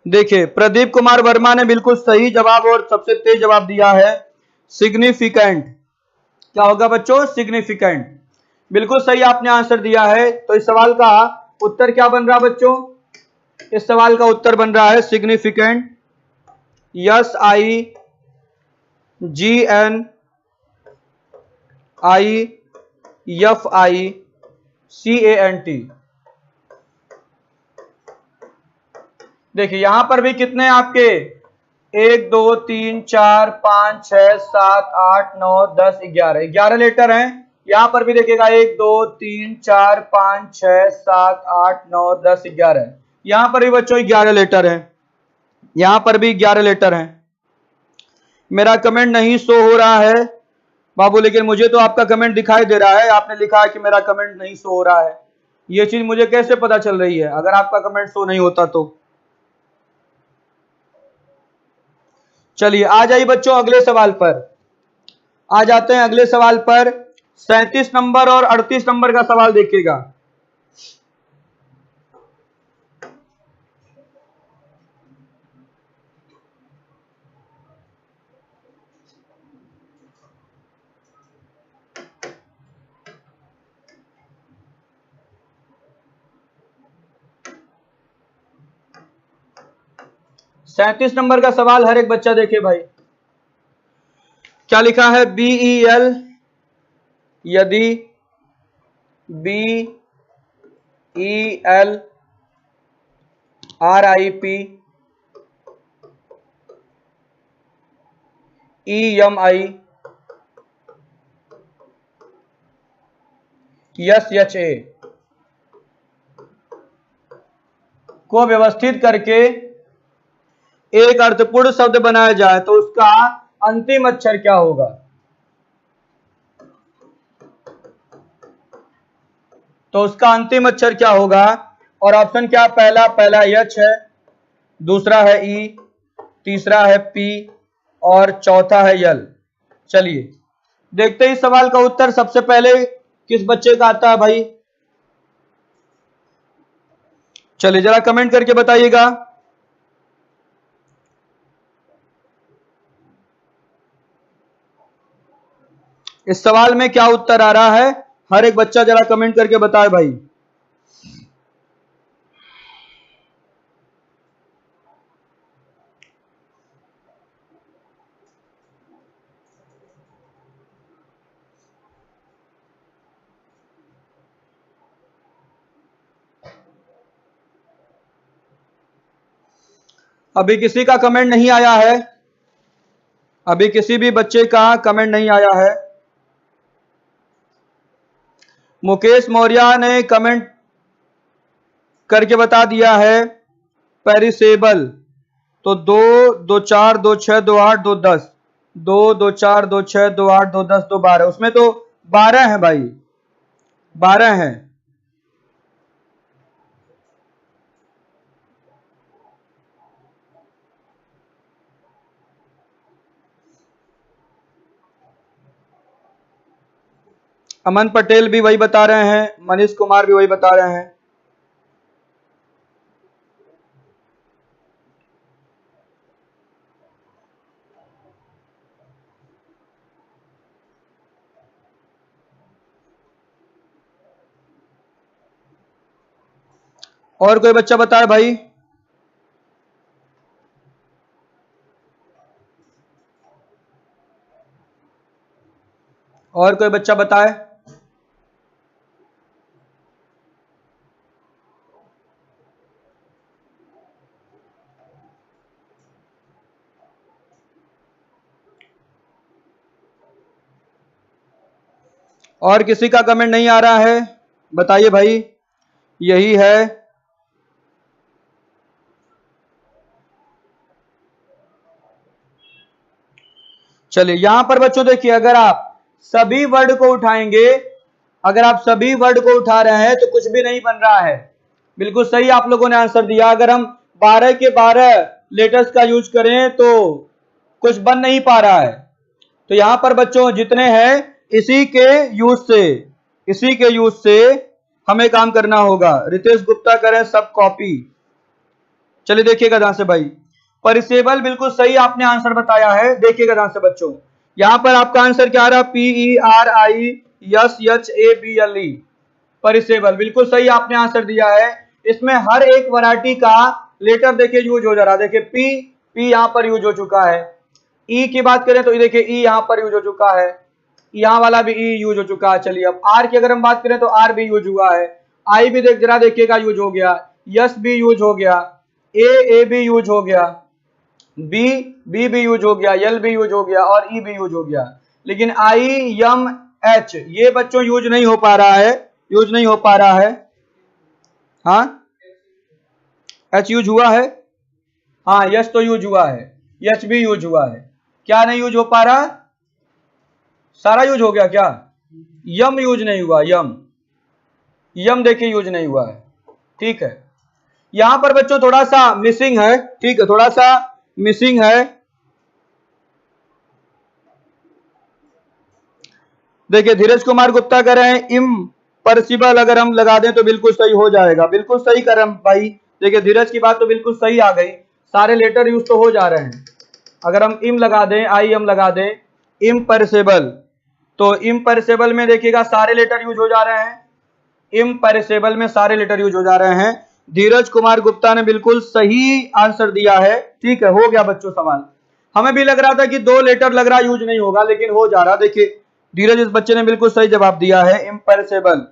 देखिए प्रदीप कुमार वर्मा ने बिल्कुल सही जवाब और सबसे तेज जवाब दिया है, सिग्निफिकेंट। क्या होगा बच्चों? सिग्निफिकेंट। बिल्कुल सही आपने आंसर दिया है। तो इस सवाल का उत्तर क्या बन रहा है बच्चों? इस सवाल का उत्तर बन रहा है सिग्निफिकेंट। SIGNIFICANT। देखिए यहां पर भी कितने आपके 1 2 3 4 5 6 7 8 9 10 11, 11 लेटर हैं। यहां पर भी देखिएगा 1 2 3 4 5 6 7 8 9 10 11, यहां पर भी बच्चों 11 लेटर हैं। यहां पर भी 11 लेटर हैं। मेरा कमेंट नहीं शो हो रहा है बाबू, लेकिन मुझे तो आपका कमेंट दिखाई दे रहा है। आपने लिखा है कि मेरा कमेंट नहीं शो हो रहा है। ये चीज मुझे कैसे पता चल रही है अगर आपका कमेंट शो नहीं होता तो? चलिए आ जाइए बच्चों अगले सवाल पर। आ जाते हैं अगले सवाल पर। 37 नंबर और 38 नंबर का सवाल देखिएगा। सैंतीस नंबर का सवाल हर एक बच्चा देखे भाई। क्या लिखा है? BEL यदि BEL RIP EMI SHA को व्यवस्थित करके एक अर्थपूर्ण शब्द बनाया जाए तो उसका अंतिम अक्षर क्या होगा? तो उसका अंतिम अक्षर क्या होगा? और ऑप्शन क्या? पहला एच है, दूसरा है ई, तीसरा है पी और चौथा है यल। चलिए देखते हैं इस सवाल का उत्तर सबसे पहले किस बच्चे का आता है भाई। चलिए जरा कमेंट करके बताइएगा। इस सवाल में क्या उत्तर आ रहा है, हर एक बच्चा जरा कमेंट करके बताए भाई। अभी किसी का कमेंट नहीं आया है, अभी किसी भी बच्चे का कमेंट नहीं आया है। मुकेश मौर्य ने कमेंट करके बता दिया है पेरिसेबल। तो 2 2 4 2 6 2 8 2 10, 2 2 4 2 6 2 8 2 10 2 12, उसमें तो 12 है भाई, 12 है। अमन पटेल भी वही बता रहे हैं, मनीष कुमार भी वही बता रहे हैं। और कोई बच्चा बताए भाई। और कोई बच्चा बताए। और किसी का कमेंट नहीं आ रहा है, बताइए भाई। यही है। चलिए यहां पर बच्चों देखिए, अगर आप सभी वर्ड को उठाएंगे, अगर आप सभी वर्ड को उठा रहे हैं तो कुछ भी नहीं बन रहा है। बिल्कुल सही आप लोगों ने आंसर दिया। अगर हम 12 के 12 लेटर्स का यूज करें तो कुछ बन नहीं पा रहा है। तो यहां पर बच्चों जितने हैं इसी के यूज से हमें काम करना होगा। रितेश गुप्ता करें सब कॉपी। चलिए देखिएगा ध्यान से भाई। परिसेबल बिल्कुल सही आपने आंसर बताया है। देखिएगा ध्यान से बच्चों, यहां पर आपका आंसर क्या आ रहा है, PERISHABLE, परिसेबल। बिल्कुल सही आपने आंसर दिया है। इसमें हर एक वैरायटी का लेटर देखिए यूज हो जा रहा है। देखिए पी यहां पर यूज हो चुका है। ई की बात करें तो देखिए ई यहां पर यूज हो चुका है, यहां वाला भी ई यूज हो चुका है। चलिए अब आर की अगर हम बात करें तो आर भी यूज हुआ है, आई भी जरा देखिएगा यूज हो गया, यस भी यूज हो गया, ए भी यूज हो गया, बी भी यूज हो गया, एल भी यूज हो गया और ई भी यूज हो गया। लेकिन आई एम एच ये बच्चों यूज नहीं हो पा रहा है, यूज नहीं हो पा रहा है। हाँ एच यूज हुआ है, हाँ यस तो यूज हुआ है, एच भी यूज हुआ है। क्या नहीं यूज हो पा रहा, सारा यूज हो गया क्या, यम यूज नहीं हुआ, यम देखिए यूज नहीं हुआ है। ठीक है, यहां पर बच्चों थोड़ा सा मिसिंग है। ठीक है, थोड़ा सा मिसिंग है। देखिए धीरज कुमार गुप्ता कह रहे हैं इम्पॉसिबल अगर हम लगा दें तो बिल्कुल सही हो जाएगा। बिल्कुल सही कर हम भाई। देखिए धीरज की बात तो बिल्कुल सही आ गई, सारे लेटर यूज तो हो जा रहे हैं। अगर हम इम लगा दें, आई एम लगा दें, इम्पॉसिबल, तो इम्पॉसिबल में देखिएगा सारे लेटर यूज हो जा रहे हैं। इम्पॉसिबल में सारे लेटर यूज हो जा रहे हैं। धीरज कुमार गुप्ता ने बिल्कुल सही आंसर दिया है। ठीक है, हो गया बच्चों सवाल। हमें भी लग रहा था कि 2 लेटर लग रहा यूज नहीं होगा, लेकिन हो जा रहा। देखिए धीरज इस बच्चे ने बिल्कुल सही जवाब दिया है, इम्पॉसिबल।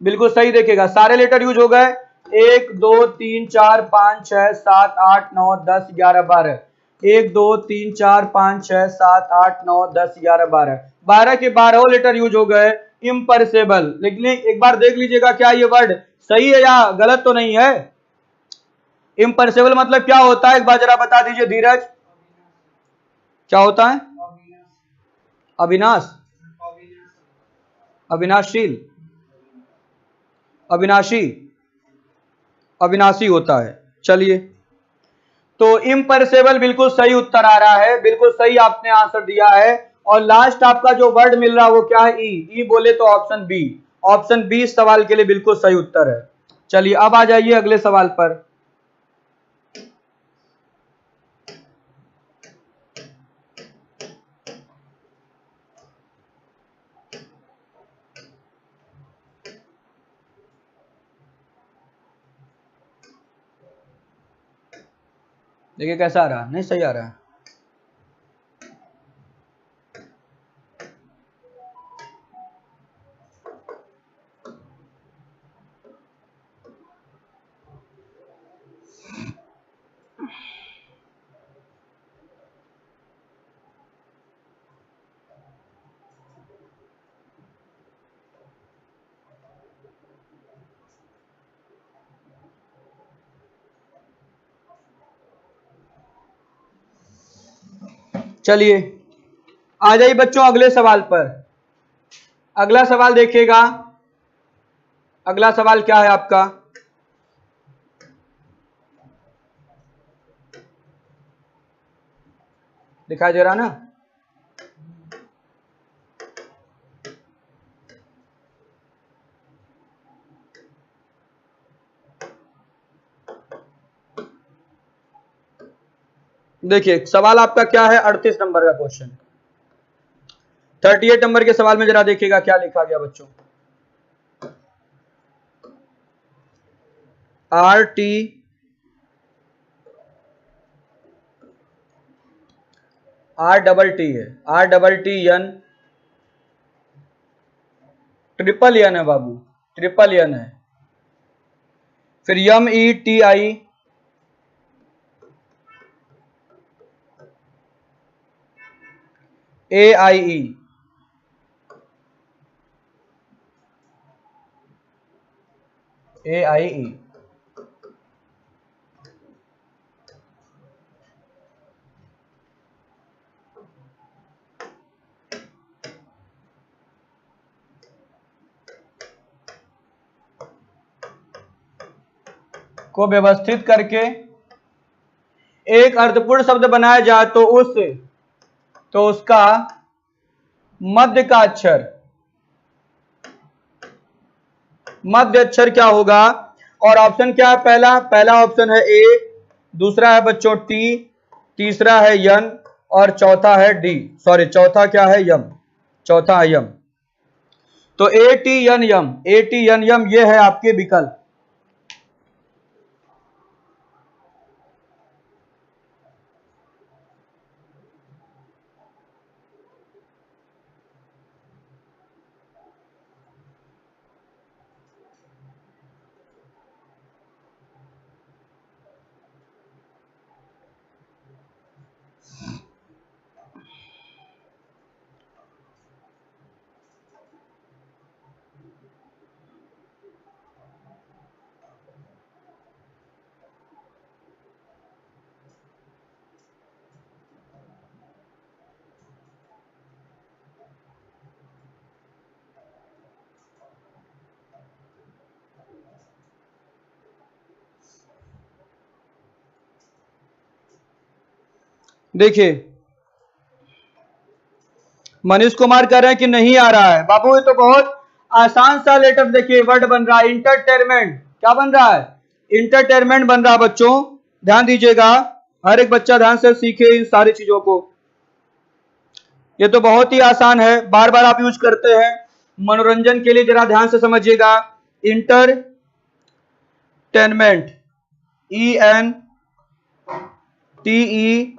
बिल्कुल सही, देखिएगा सारे लेटर यूज हो गए। 1 2 3 4 5 6 7 8 9 10 11 12, 1 2 3 4 5 6 7 8 9 10 11 12, 12 के 12 लेटर यूज हो गए इम्पॉसिबल। लेकिन एक बार देख लीजिएगा क्या ये वर्ड सही है या गलत तो नहीं है। इम्पॉसिबल मतलब क्या होता है, एक बार जरा बता दीजिए धीरज, क्या होता है। अविनाश, अविनाशील, अविनाशी, अविनाशी होता है। चलिए तो इम्पॉसिबल बिल्कुल सही उत्तर आ रहा है, बिल्कुल सही आपने आंसर दिया है। और लास्ट आपका जो वर्ड मिल रहा है वो क्या है? ई बोले तो ऑप्शन बी। ऑप्शन बी इस सवाल के लिए बिल्कुल सही उत्तर है। चलिए अब आ जाइए अगले सवाल पर। देखिए कैसा आ रहा है, नहीं सही आ रहा है। चलिए आ जाइए बच्चों अगले सवाल पर। अगला सवाल देखिएगा। अगला सवाल क्या है आपका? दिखाई दे रहा ना? देखिए सवाल आपका क्या है? 38 नंबर का क्वेश्चन। 38 नंबर के सवाल में जरा देखिएगा क्या लिखा गया बच्चों। आर टी डबल टी है, R double T N, triple N है बाबू, ट्रिपल एन है। फिर यम ई टी आई, ए आई ई, ए आई ई। को व्यवस्थित करके एक अर्थपूर्ण शब्द बनाया जाए तो उसका मध्य का अक्षर, मध्य अक्षर क्या होगा? और ऑप्शन क्या है? पहला ऑप्शन है ए, दूसरा है बच्चों टी, तीसरा है यन और चौथा है डी। सॉरी चौथा क्या है? यम। चौथा है यम। तो A T N M, A T N M ये है आपके विकल्प। देखिए मनीष कुमार कह रहे हैं कि नहीं आ रहा है। बाबू ये तो बहुत आसान सा लेटर, देखिए वर्ड बन रहा है इंटरटेनमेंट। क्या बन रहा है? इंटरटेनमेंट बन रहा है बच्चों, ध्यान दीजिएगा। हर एक बच्चा ध्यान से सीखे इन सारी चीजों को। ये तो बहुत ही आसान है, बार बार आप यूज करते हैं मनोरंजन के लिए। जरा ध्यान से समझिएगा। Entertainment, E N T E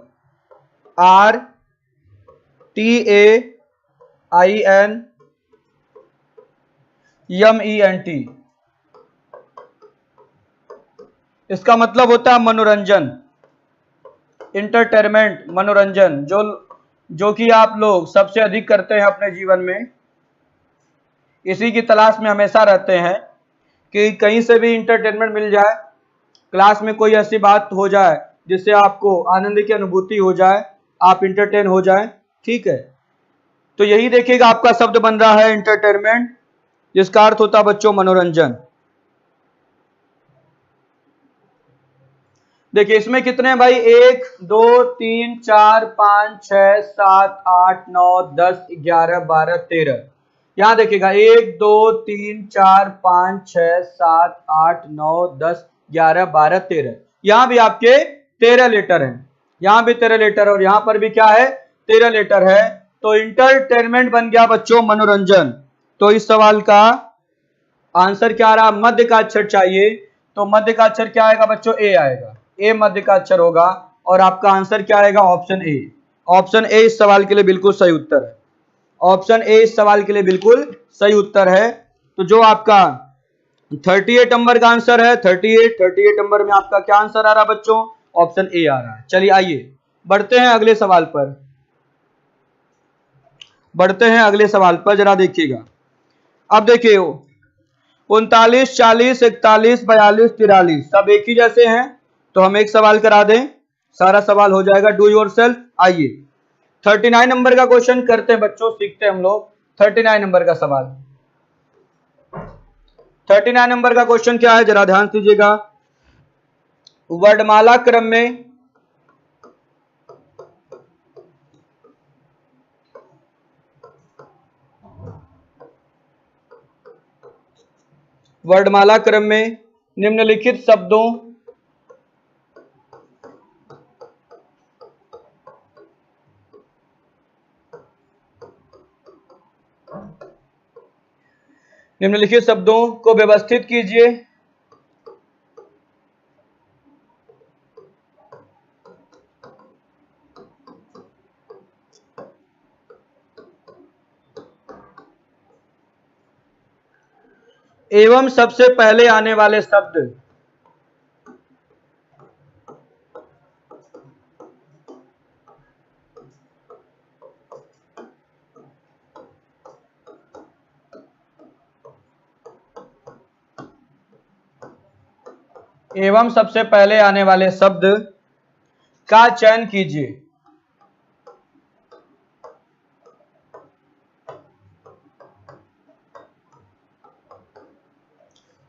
R T A I N M E N T, इसका मतलब होता है मनोरंजन। इंटरटेनमेंट, मनोरंजन, जो कि आप लोग सबसे अधिक करते हैं अपने जीवन में। इसी की तलाश में हमेशा रहते हैं कि कहीं से भी इंटरटेनमेंट मिल जाए, क्लास में कोई ऐसी बात हो जाए जिससे आपको आनंद की अनुभूति हो जाए, आप इंटरटेन हो जाए। ठीक है, तो यही देखिएगा आपका शब्द बन रहा है इंटरटेनमेंट, जिसका अर्थ होता है बच्चों मनोरंजन। देखिए इसमें कितने हैं भाई, 1 2 3 4 5 6 7 8 9 10 11 12 13। यहाँ देखिएगा 1 2 3 4 5 6 7 8 9 10 11 12 13। यहाँ भी आपके 13 लेटर हैं, यहाँ भी 13 लेटर और यहाँ पर भी क्या है 13 लेटर है। तो इंटरटेनमेंट बन गया बच्चों मनोरंजन। तो इस सवाल का आंसर क्या आ रहा, मध्य का अक्षर चाहिए। तो मध्य का अक्षर क्या आएगा बच्चों, ए आएगा, ए मध्य का अक्षर होगा और आपका आंसर क्या आएगा, ऑप्शन ए। ऑप्शन ए इस सवाल के लिए बिल्कुल सही उत्तर है। ऑप्शन ए इस सवाल के लिए बिल्कुल सही उत्तर है। तो जो आपका 38 नंबर का आंसर है, 38 नंबर में आपका क्या आंसर आ रहा है बच्चों, ऑप्शन ए आ रहा है। चलिए आइए बढ़ते हैं अगले सवाल पर, बढ़ते हैं अगले सवाल पर, जरा देखिएगा। अब देखिए 39 40 41 42 43 सब एक ही जैसे हैं, तो हम एक सवाल करा दें, सारा सवाल हो जाएगा डू योरसेल्फ। आइए 39 नंबर का क्वेश्चन करते हैं बच्चों, सीखते हैं हम लोग 39 नंबर का सवाल। 39 नंबर का क्वेश्चन क्या है, जरा ध्यान दीजिएगा। वर्णमाला क्रम में वर्णमाला क्रम में निम्नलिखित शब्दों निम्नलिखित शब्दों को व्यवस्थित कीजिए। एवं सबसे पहले आने वाले शब्द एवं सबसे पहले आने वाले शब्द का चयन कीजिए।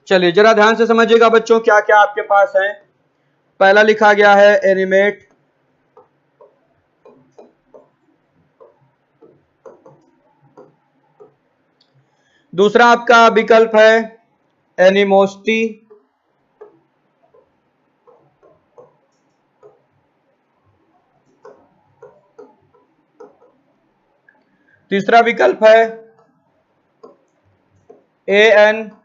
चलिए जरा ध्यान से समझिएगा बच्चों, क्या क्या आपके पास है। पहला लिखा गया है एनिमेट, दूसरा आपका विकल्प है एनिमोसिटी, तीसरा विकल्प है ANGUISH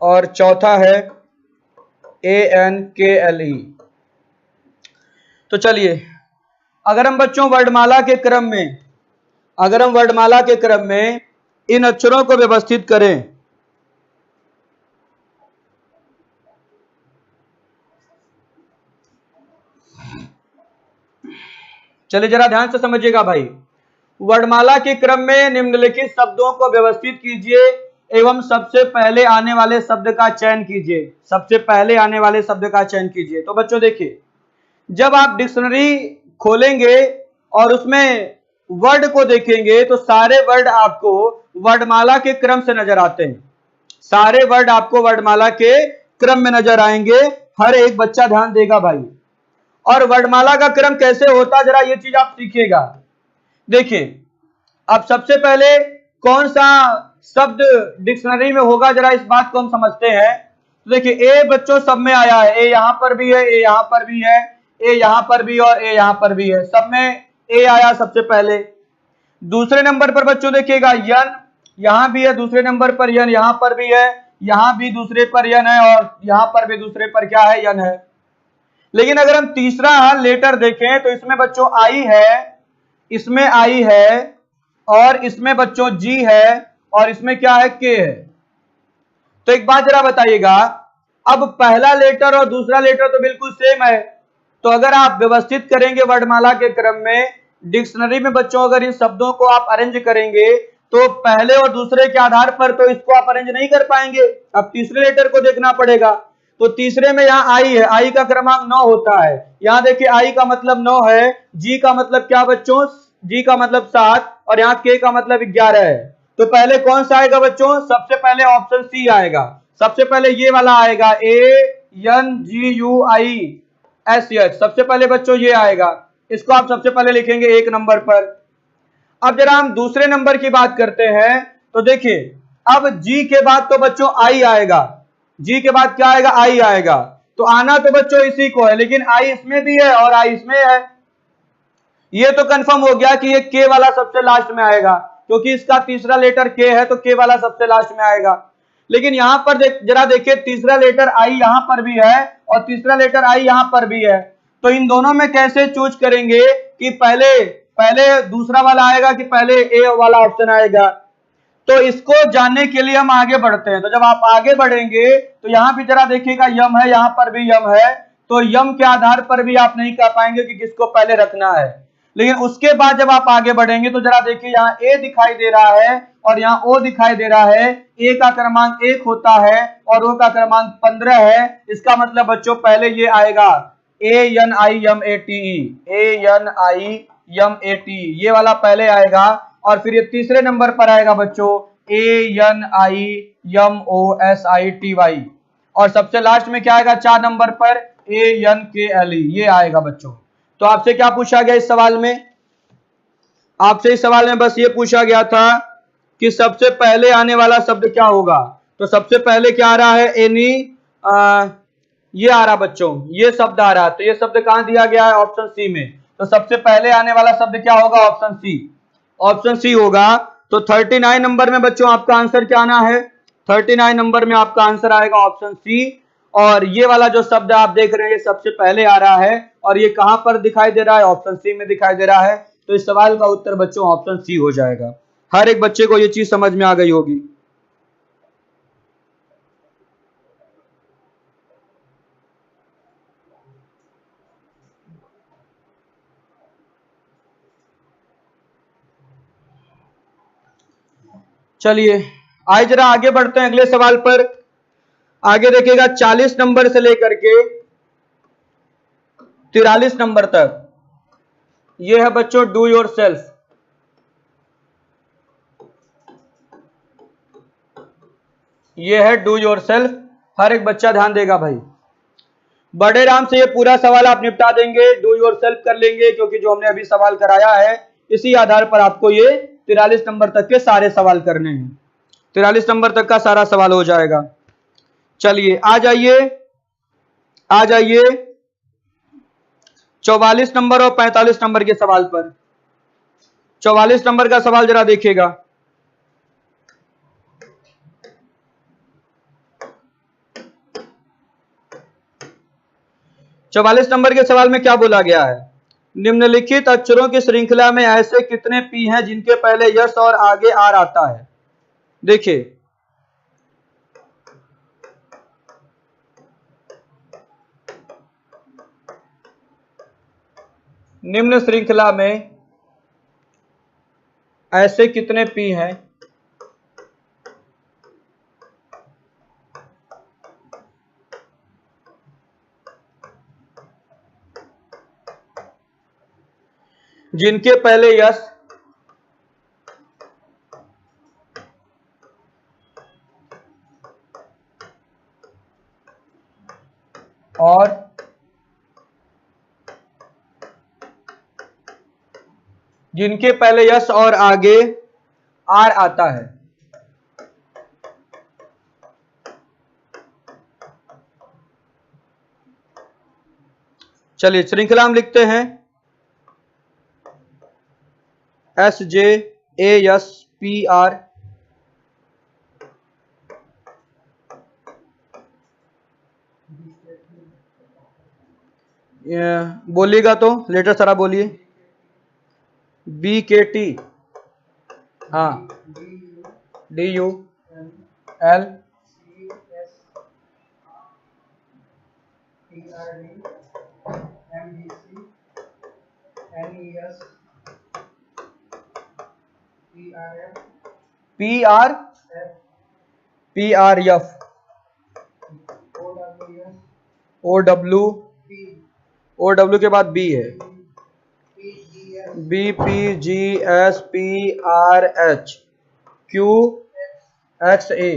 और चौथा है ANKLE। तो चलिए अगर हम बच्चों वर्णमाला के क्रम में, अगर हम वर्णमाला के क्रम में इन अक्षरों को व्यवस्थित करें, चलिए जरा ध्यान से समझिएगा भाई। वर्णमाला के क्रम में निम्नलिखित शब्दों को व्यवस्थित कीजिए एवं सबसे पहले आने वाले शब्द का चयन कीजिए। सबसे पहले आने वाले शब्द का चयन कीजिए। तो बच्चों देखिए, जब आप डिक्शनरी खोलेंगे और उसमें वर्ड को देखेंगे तो सारे वर्ड आपको वर्णमाला के क्रम से नजर आते हैं। सारे वर्ड आपको वर्णमाला के क्रम में नजर आएंगे। हर एक बच्चा ध्यान देगा भाई। और वर्णमाला का क्रम कैसे होता है, जरा ये चीज आप सीखिएगा। देखिए अब सबसे पहले कौन सा शब्द डिक्शनरी में होगा, जरा इस बात को हम समझते हैं। तो देखिए ए बच्चों सब में आया है, ए यहां पर भी है, ए यहां पर भी है, ए यहां पर भी और ए यहां पर भी है, सब में ए आया सबसे पहले। दूसरे नंबर पर बच्चों देखिएगा यन, यहां भी है दूसरे नंबर पर यन, यहां पर भी है, यहां भी दूसरे पर यन है और यहां पर भी दूसरे पर क्या है, यन है। लेकिन अगर हम तीसरा लेटर देखें तो इसमें बच्चों आई है, इसमें आई है और इसमें बच्चों जी है और इसमें क्या है, के है। तो एक बात जरा बताइएगा, अब पहला लेटर और दूसरा लेटर तो बिल्कुल सेम है, तो अगर आप व्यवस्थित करेंगे वर्णमाला के क्रम में डिक्शनरी में बच्चों, अगर इन शब्दों को आप अरेंज करेंगे तो पहले और दूसरे के आधार पर तो इसको आप अरेंज नहीं कर पाएंगे। अब तीसरे लेटर को देखना पड़ेगा। तो तीसरे में यहाँ आई है, आई का क्रमांक 9 होता है। यहाँ देखिए आई का मतलब 9 है, जी का मतलब क्या बच्चों, जी का मतलब 7 और यहाँ के का मतलब 11 है। तो पहले कौन सा आएगा बच्चों, सबसे पहले ऑप्शन सी आएगा। सबसे पहले ये वाला आएगा ANGUISH, सबसे पहले बच्चों ये आएगा, इसको आप सबसे पहले लिखेंगे 1 नंबर पर। अब जरा हम दूसरे नंबर की बात करते हैं, तो देखिए अब जी के बाद तो बच्चों आई आएगा, जी के बाद क्या आएगा, आई आएगा। तो आना तो बच्चों इसी को है, लेकिन आई इसमें भी है और आई इसमें है। ये तो कंफर्म हो गया कि ये के वाला सबसे लास्ट में आएगा, क्योंकि इसका तीसरा लेटर के है, तो के वाला सबसे लास्ट में आएगा। लेकिन यहां पर जरा देखिए, तीसरा लेटर आई यहां पर भी है और तीसरा लेटर आई यहां पर भी है, तो इन दोनों में कैसे चूज करेंगे कि पहले दूसरा वाला आएगा कि पहले ए वाला ऑप्शन आएगा। तो इसको जानने के लिए हम आगे बढ़ते हैं। तो जब आप आगे बढ़ेंगे तो यहां भी जरा देखिएगा यम है, यहां पर भी यम है, तो यम के आधार पर भी आप नहीं कह पाएंगे कि किसको पहले रखना है। लेकिन उसके बाद जब आप आगे बढ़ेंगे तो जरा देखिए, यहाँ ए दिखाई दे रहा है और यहाँ ओ दिखाई दे रहा है। ए का क्रमांक 1 होता है और ओ का क्रमांक 15 है। इसका मतलब बच्चों पहले ये आएगा ANIMATE, ये वाला पहले आएगा, और फिर ये तीसरे नंबर पर आएगा बच्चों ANIMOSITY, और सबसे लास्ट में क्या आएगा 4 नंबर पर ANKLE, ये आएगा बच्चों। तो आपसे क्या पूछा गया इस सवाल में? आपसे इस सवाल में बस ये पूछा गया था कि सबसे पहले आने वाला शब्द क्या होगा। तो सबसे पहले क्या आ रहा है, एनी, ये आ रहा बच्चों, ये शब्द आ रहा है। तो ये शब्द कहां दिया गया है, ऑप्शन सी में। तो सबसे पहले आने वाला शब्द क्या होगा, ऑप्शन सी, ऑप्शन सी होगा। तो 39 नंबर में बच्चों आपका आंसर क्या आना है, 39 नंबर में आपका आंसर आएगा ऑप्शन सी। और ये वाला जो शब्द आप देख रहे हैं ये सबसे पहले आ रहा है, और ये कहां पर दिखाई दे रहा है, ऑप्शन सी में दिखाई दे रहा है। तो इस सवाल का उत्तर बच्चों ऑप्शन सी हो जाएगा। हर एक बच्चे को ये चीज समझ में आ गई होगी। चलिए आज जरा आगे बढ़ते हैं अगले सवाल पर। आगे देखिएगा 40 नंबर से लेकर के 43 नंबर तक, ये है बच्चों डू योर सेल्फ। ये है डू योर सेल्फ। हर एक बच्चा ध्यान देगा भाई, बड़े आराम से ये पूरा सवाल आप निपटा देंगे, डू योर सेल्फ कर लेंगे, क्योंकि जो हमने अभी सवाल कराया है इसी आधार पर आपको ये 43 नंबर तक के सारे सवाल करने हैं। 43 नंबर तक का सारा सवाल हो जाएगा। चलिए आ जाइए, आ जाइए 44 नंबर और 45 नंबर के सवाल पर। 44 नंबर का सवाल जरा देखिएगा। चौवालीस नंबर के सवाल में क्या बोला गया है, निम्नलिखित अक्षरों की श्रृंखला में ऐसे कितने पी हैं जिनके पहले यस और आगे आर आता है। देखिए निम्न श्रृंखला में ऐसे कितने पी हैं जिनके पहले यस और जिनके पहले यस और आगे आर आता है। चलिए श्रृंखला हम लिखते हैं SJASPR, बोलिएगा तो लेटर सारा बोलिए। BKT, हाँ, DUL, PRF, OW के बाद B है, BPGSPRH, QXA,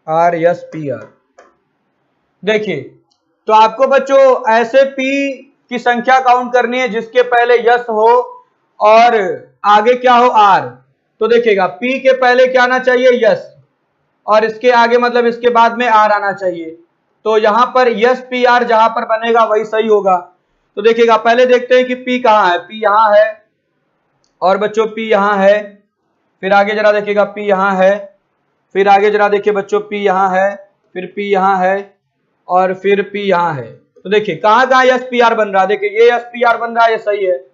AZYRSPR। देखिए, तो आपको बच्चों ऐसे P की संख्या काउंट करनी है जिसके पहले यस हो और आगे क्या हो R। तो देखिएगा P के पहले क्या आना चाहिए, यस, और इसके आगे मतलब इसके बाद में R आना चाहिए। तो यहां पर यस पी आर जहां पर बनेगा वही सही होगा। तो देखिएगा पहले देखते हैं कि P कहां है। P यहां है और बच्चों P यहां है, फिर आगे जरा देखिएगा P यहां है, फिर आगे जरा देखिए बच्चों P यहां है, फिर P यहां है और फिर P यहां है। तो देखिए कहां कहां एस पी आर बन रहा है। देखिए ये एस पी आर बन रहा है, ये सही है।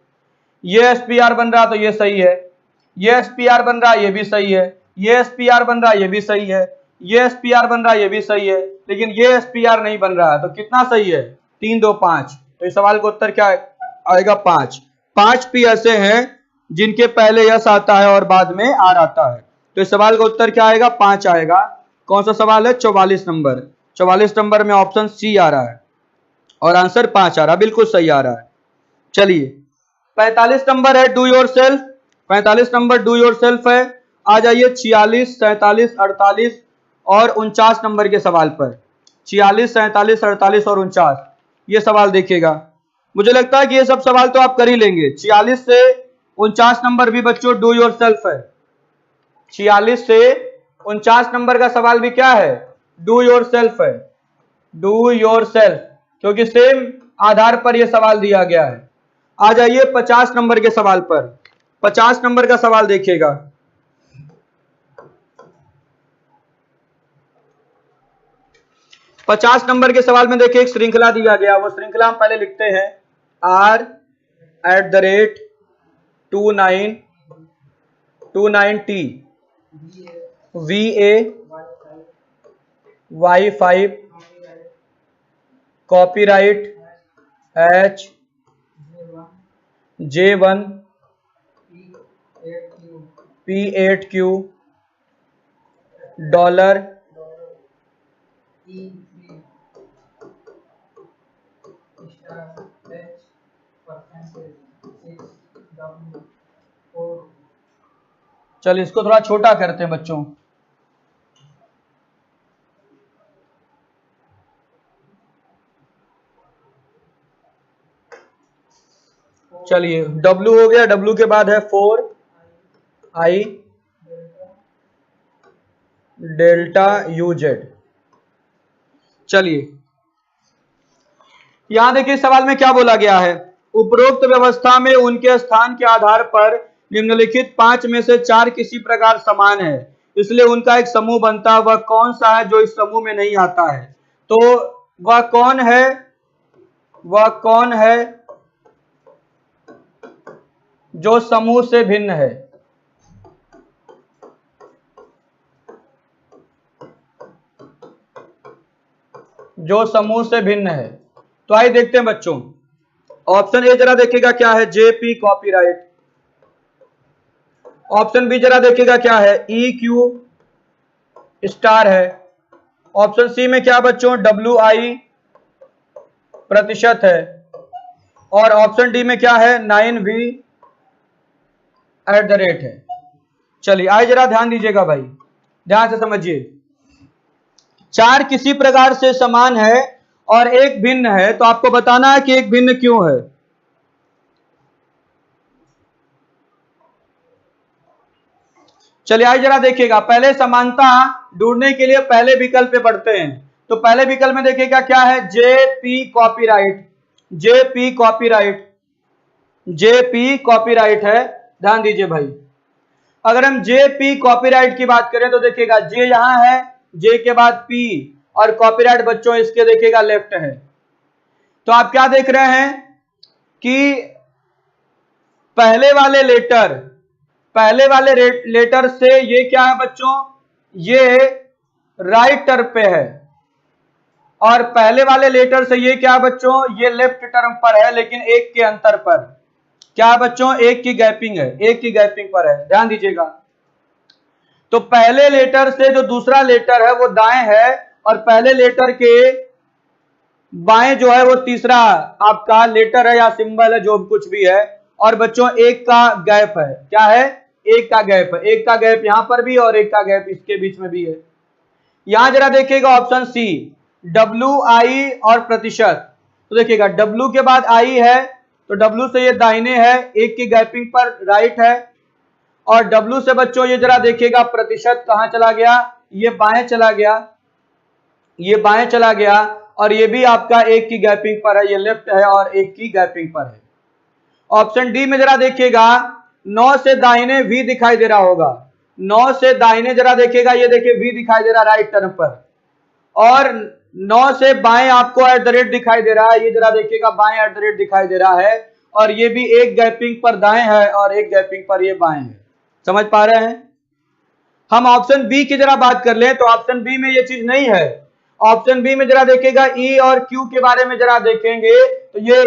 ये एस पी आर बन रहा तो ये सही है। ये एस पी आर बन रहा है, ये भी सही है। ये एस पी आर बन रहा है, ये भी सही है। ये एस पी आर बन रहा है, ये भी सही है। लेकिन ये एस पी आर नहीं बन रहा है। तो कितना सही है, 3 2 5। तो इस सवाल का उत्तर क्या आएगा, 5। 5 P ऐसे हैं जिनके पहले यस आता है और बाद में आर आता है। तो इस सवाल का उत्तर क्या आएगा, 5 आएगा। कौन सा सवाल है, 44 नंबर। 44 नंबर में ऑप्शन सी आ रहा है और आंसर 5 आ रहा है, बिल्कुल सही आ रहा है। चलिए 45 नंबर है do your self. 45 number do your self है। आ जाइए 46, 47, 48 और 49 नंबर के सवाल पर। 46, 47, 48 और 49 ये सवाल देखिएगा। मुझे लगता है कि ये सब सवाल तो आप कर ही लेंगे। 46 से 49 नंबर भी बच्चों डू योर सेल्फ है। 46 से 49 नंबर का सवाल भी क्या है, डू योर सेल्फ है। डू योर सेल्फ, क्योंकि सेम आधार पर यह सवाल दिया गया है। आ जाइए 50 नंबर के सवाल पर। 50 नंबर का सवाल देखिएगा। पचास नंबर के सवाल में देखिए एक श्रृंखला दिया गया, वो श्रृंखला हम पहले लिखते हैं R@29T VA Y5 copyright H J1 P8Q dollar चलिए इसको थोड़ा छोटा करते हैं बच्चों। चलिए W हो गया, W के बाद है 4I डेल्टा UZ। चलिए यहां देखिए सवाल में क्या बोला गया है, उपरोक्त व्यवस्था में उनके स्थान के आधार पर निम्नलिखित 5 में से 4 किसी प्रकार समान है, इसलिए उनका एक समूह बनता है। वह कौन सा है जो इस समूह में नहीं आता है। तो वह कौन है, वह कौन है जो समूह से भिन्न है। जो समूह से भिन्न है। तो आइए देखते हैं बच्चों। ऑप्शन ए जरा देखिएगा क्या है, जेपी कॉपीराइट। ऑप्शन बी जरा देखिएगा क्या है, EQ स्टार है। ऑप्शन सी में क्या बच्चों, WI प्रतिशत है। और ऑप्शन डी में क्या है, 9V @ है। चलिए आइए जरा ध्यान दीजिएगा भाई, ध्यान से समझिए। 4 किसी प्रकार से समान है और एक भिन्न है, तो आपको बताना है कि एक भिन्न क्यों है। चलिए आइए जरा देखिएगा, पहले समानता ढूंढने के लिए पहले विकल्प पे बढ़ते हैं। तो पहले विकल्प में देखिएगा क्या है, JP copyright. JP copyright, JP copyright है। ध्यान दीजिए भाई, अगर हम जेपी कॉपीराइट की बात करें तो देखिएगा जे यहां है, जे के बाद पी और कॉपीराइट बच्चों इसके देखिएगा लेफ्ट है। तो आप क्या देख रहे हैं कि पहले वाले लेटर से ये क्या है बच्चों, ये राइट टर्म पे है, और पहले वाले लेटर से ये क्या है बच्चों, ये लेफ्ट टर्म पर है, लेकिन एक के अंतर पर। क्या है बच्चों, एक की गैपिंग है, एक की गैपिंग पर है। ध्यान दीजिएगा, तो पहले लेटर से जो दूसरा लेटर है वो दाएं है और पहले लेटर के बाएं जो है वो तीसरा आपका लेटर है या सिंबल है, जो कुछ भी है। और बच्चों एक का गैप है, क्या है, एक का गैप है, एक का गैप यहां पर भी और एक का गैप इसके बीच में भी है। यहां जरा देखिएगा ऑप्शन सी डब्ल्यू आई और प्रतिशत। तो देखिएगा डब्ल्यू के बाद आई है तो डब्ल्यू से ये दाहिने है, एक की गैपिंग पर राइट है, और डब्ल्यू से बच्चों ये जरा देखिएगा प्रतिशत कहां चला गया, ये बाएं चला गया, ये बाएं चला गया, और ये भी आपका एक की गैपिंग पर है, ये लेफ्ट है और एक की गैपिंग पर है। ऑप्शन डी में जरा देखिएगा 9 से दाहिने वी दिखाई दे रहा होगा, 9 से दाहिने जरा देखिएगा, ये देखिए वी दिखाई दे रहा राइट टर्न पर, और 9 से बाएं आपको एट द रेट दिखाई दे रहा है, ये जरा देखिएगा बाएं एट द रेट दिखाई दे रहा है, और ये भी एक गैपिंग पर दाएं है और एक गैपिंग पर ये बाएं है। समझ पा रहे हैं? हम ऑप्शन बी की जरा बात कर लें तो ऑप्शन बी में ये चीज नहीं है। ऑप्शन बी में जरा देखिएगा ई और क्यू के बारे में जरा देखेंगे तो ये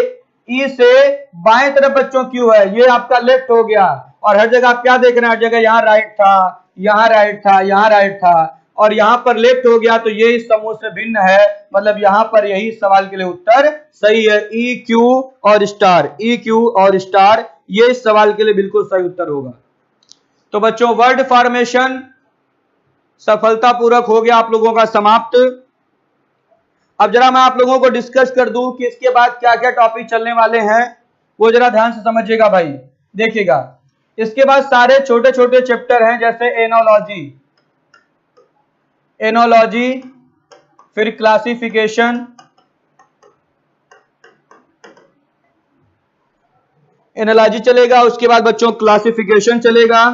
ई से बाएं तरफ बच्चों क्यू है, ये आपका लेफ्ट हो गया, और हर जगह आप क्या देख रहे हैं, हर जगह यहाँ राइट था, यहाँ राइट था, यहाँ राइट था, और यहाँ पर लेफ्ट हो गया, तो ये इस समूह से भिन्न है, मतलब यहाँ पर यही सवाल के लिए उत्तर सही है। ई क्यू और स्टार, ई क्यू और स्टार, ये इस सवाल के लिए बिल्कुल सही उत्तर होगा। तो बच्चों वर्ड फॉर्मेशन सफलतापूर्वक हो गया आप लोगों का समाप्त। अब जरा मैं आप लोगों को डिस्कस कर दूं कि इसके बाद क्या क्या टॉपिक चलने वाले हैं, वो जरा ध्यान से समझिएगा भाई। देखिएगा इसके बाद सारे छोटे छोटे चैप्टर हैं, जैसे एनोलॉजी, एनोलॉजी, फिर क्लासिफिकेशन, एनोलॉजी चलेगा, उसके बाद बच्चों क्लासिफिकेशन चलेगा।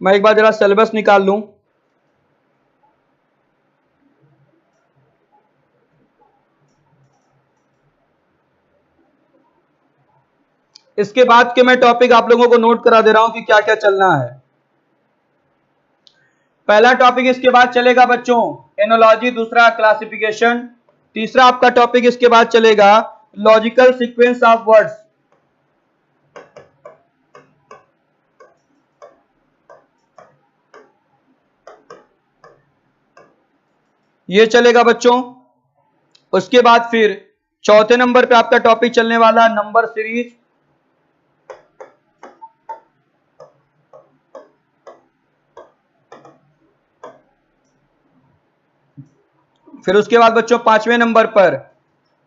मैं एक बार जरा सिलेबस निकाल लूं। इसके बाद के मैं टॉपिक आप लोगों को नोट करा दे रहा हूं कि क्या क्या चलना है। पहला टॉपिक इसके बाद चलेगा बच्चों एनोलॉजी, दूसरा क्लासिफिकेशन, तीसरा आपका टॉपिक इसके बाद चलेगा लॉजिकल सीक्वेंस ऑफ वर्ड्स, ये चलेगा बच्चों। उसके बाद फिर चौथे नंबर पे आपका टॉपिक चलने वाला नंबर सीरीज, फिर उसके बाद बच्चों पांचवें नंबर पर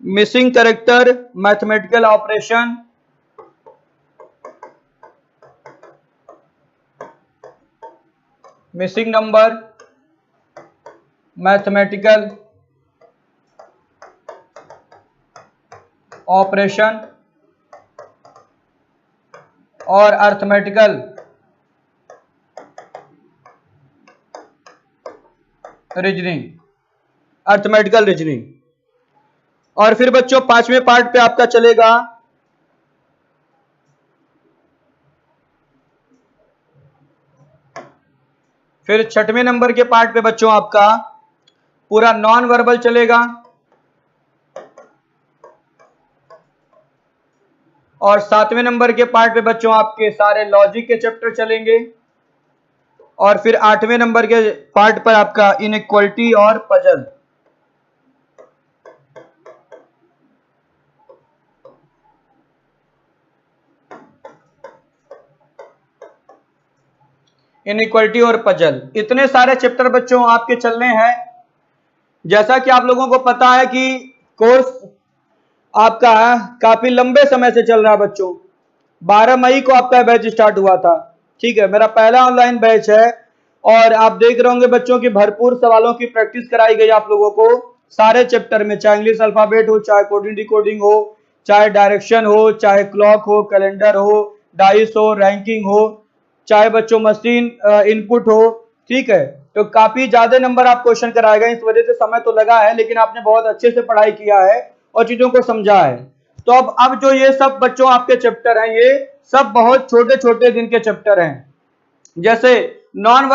missing character mathematical operation, missing number mathematical operation और अर्थमेटिकल रीजनिंग, अर्थमेटिकल रीजनिंग। और फिर बच्चों पांचवें पार्ट पे आपका चलेगा फिर छठवें नंबर के पार्ट पे बच्चों आपका पूरा नॉन वर्बल चलेगा, और सातवें नंबर के पार्ट पे बच्चों आपके सारे लॉजिक के चैप्टर चलेंगे, और फिर आठवें नंबर के पार्ट पर आपका इनइक्वालिटी और पजल। इनइक्वालिटी और पजल, इतने सारे चैप्टर बच्चों आपके चलने हैं। जैसा कि आप लोगों को पता है कि कोर्स आपका काफी लंबे समय से चल रहा है बच्चों, 12 मई को आपका बैच स्टार्ट हुआ था, ठीक है, मेरा पहला ऑनलाइन बैच है, और आप देख रहे होंगे बच्चों की भरपूर सवालों की प्रैक्टिस कराई गई आप लोगों को सारे चैप्टर में, चाहे इंग्लिश अल्फाबेट हो, चाहे कोडिंग डिकोडिंग हो, चाहे डायरेक्शन हो, चाहे क्लॉक हो, कैलेंडर हो, डाइस हो, रैंकिंग हो, चाहे बच्चों मशीन इनपुट हो, ठीक है। तो काफी ज्यादा नंबर आप क्वेश्चन कराए गए, इस वजह से समय तो लगा है, लेकिन आपने बहुत अच्छे से पढ़ाई किया है और चीजों को समझा है। तो अब जो ये सब बच्चों आपके चैप्टर हैं, ये सब बहुत छोटे छोटे दिन के चैप्टर हैं। जैसे नॉन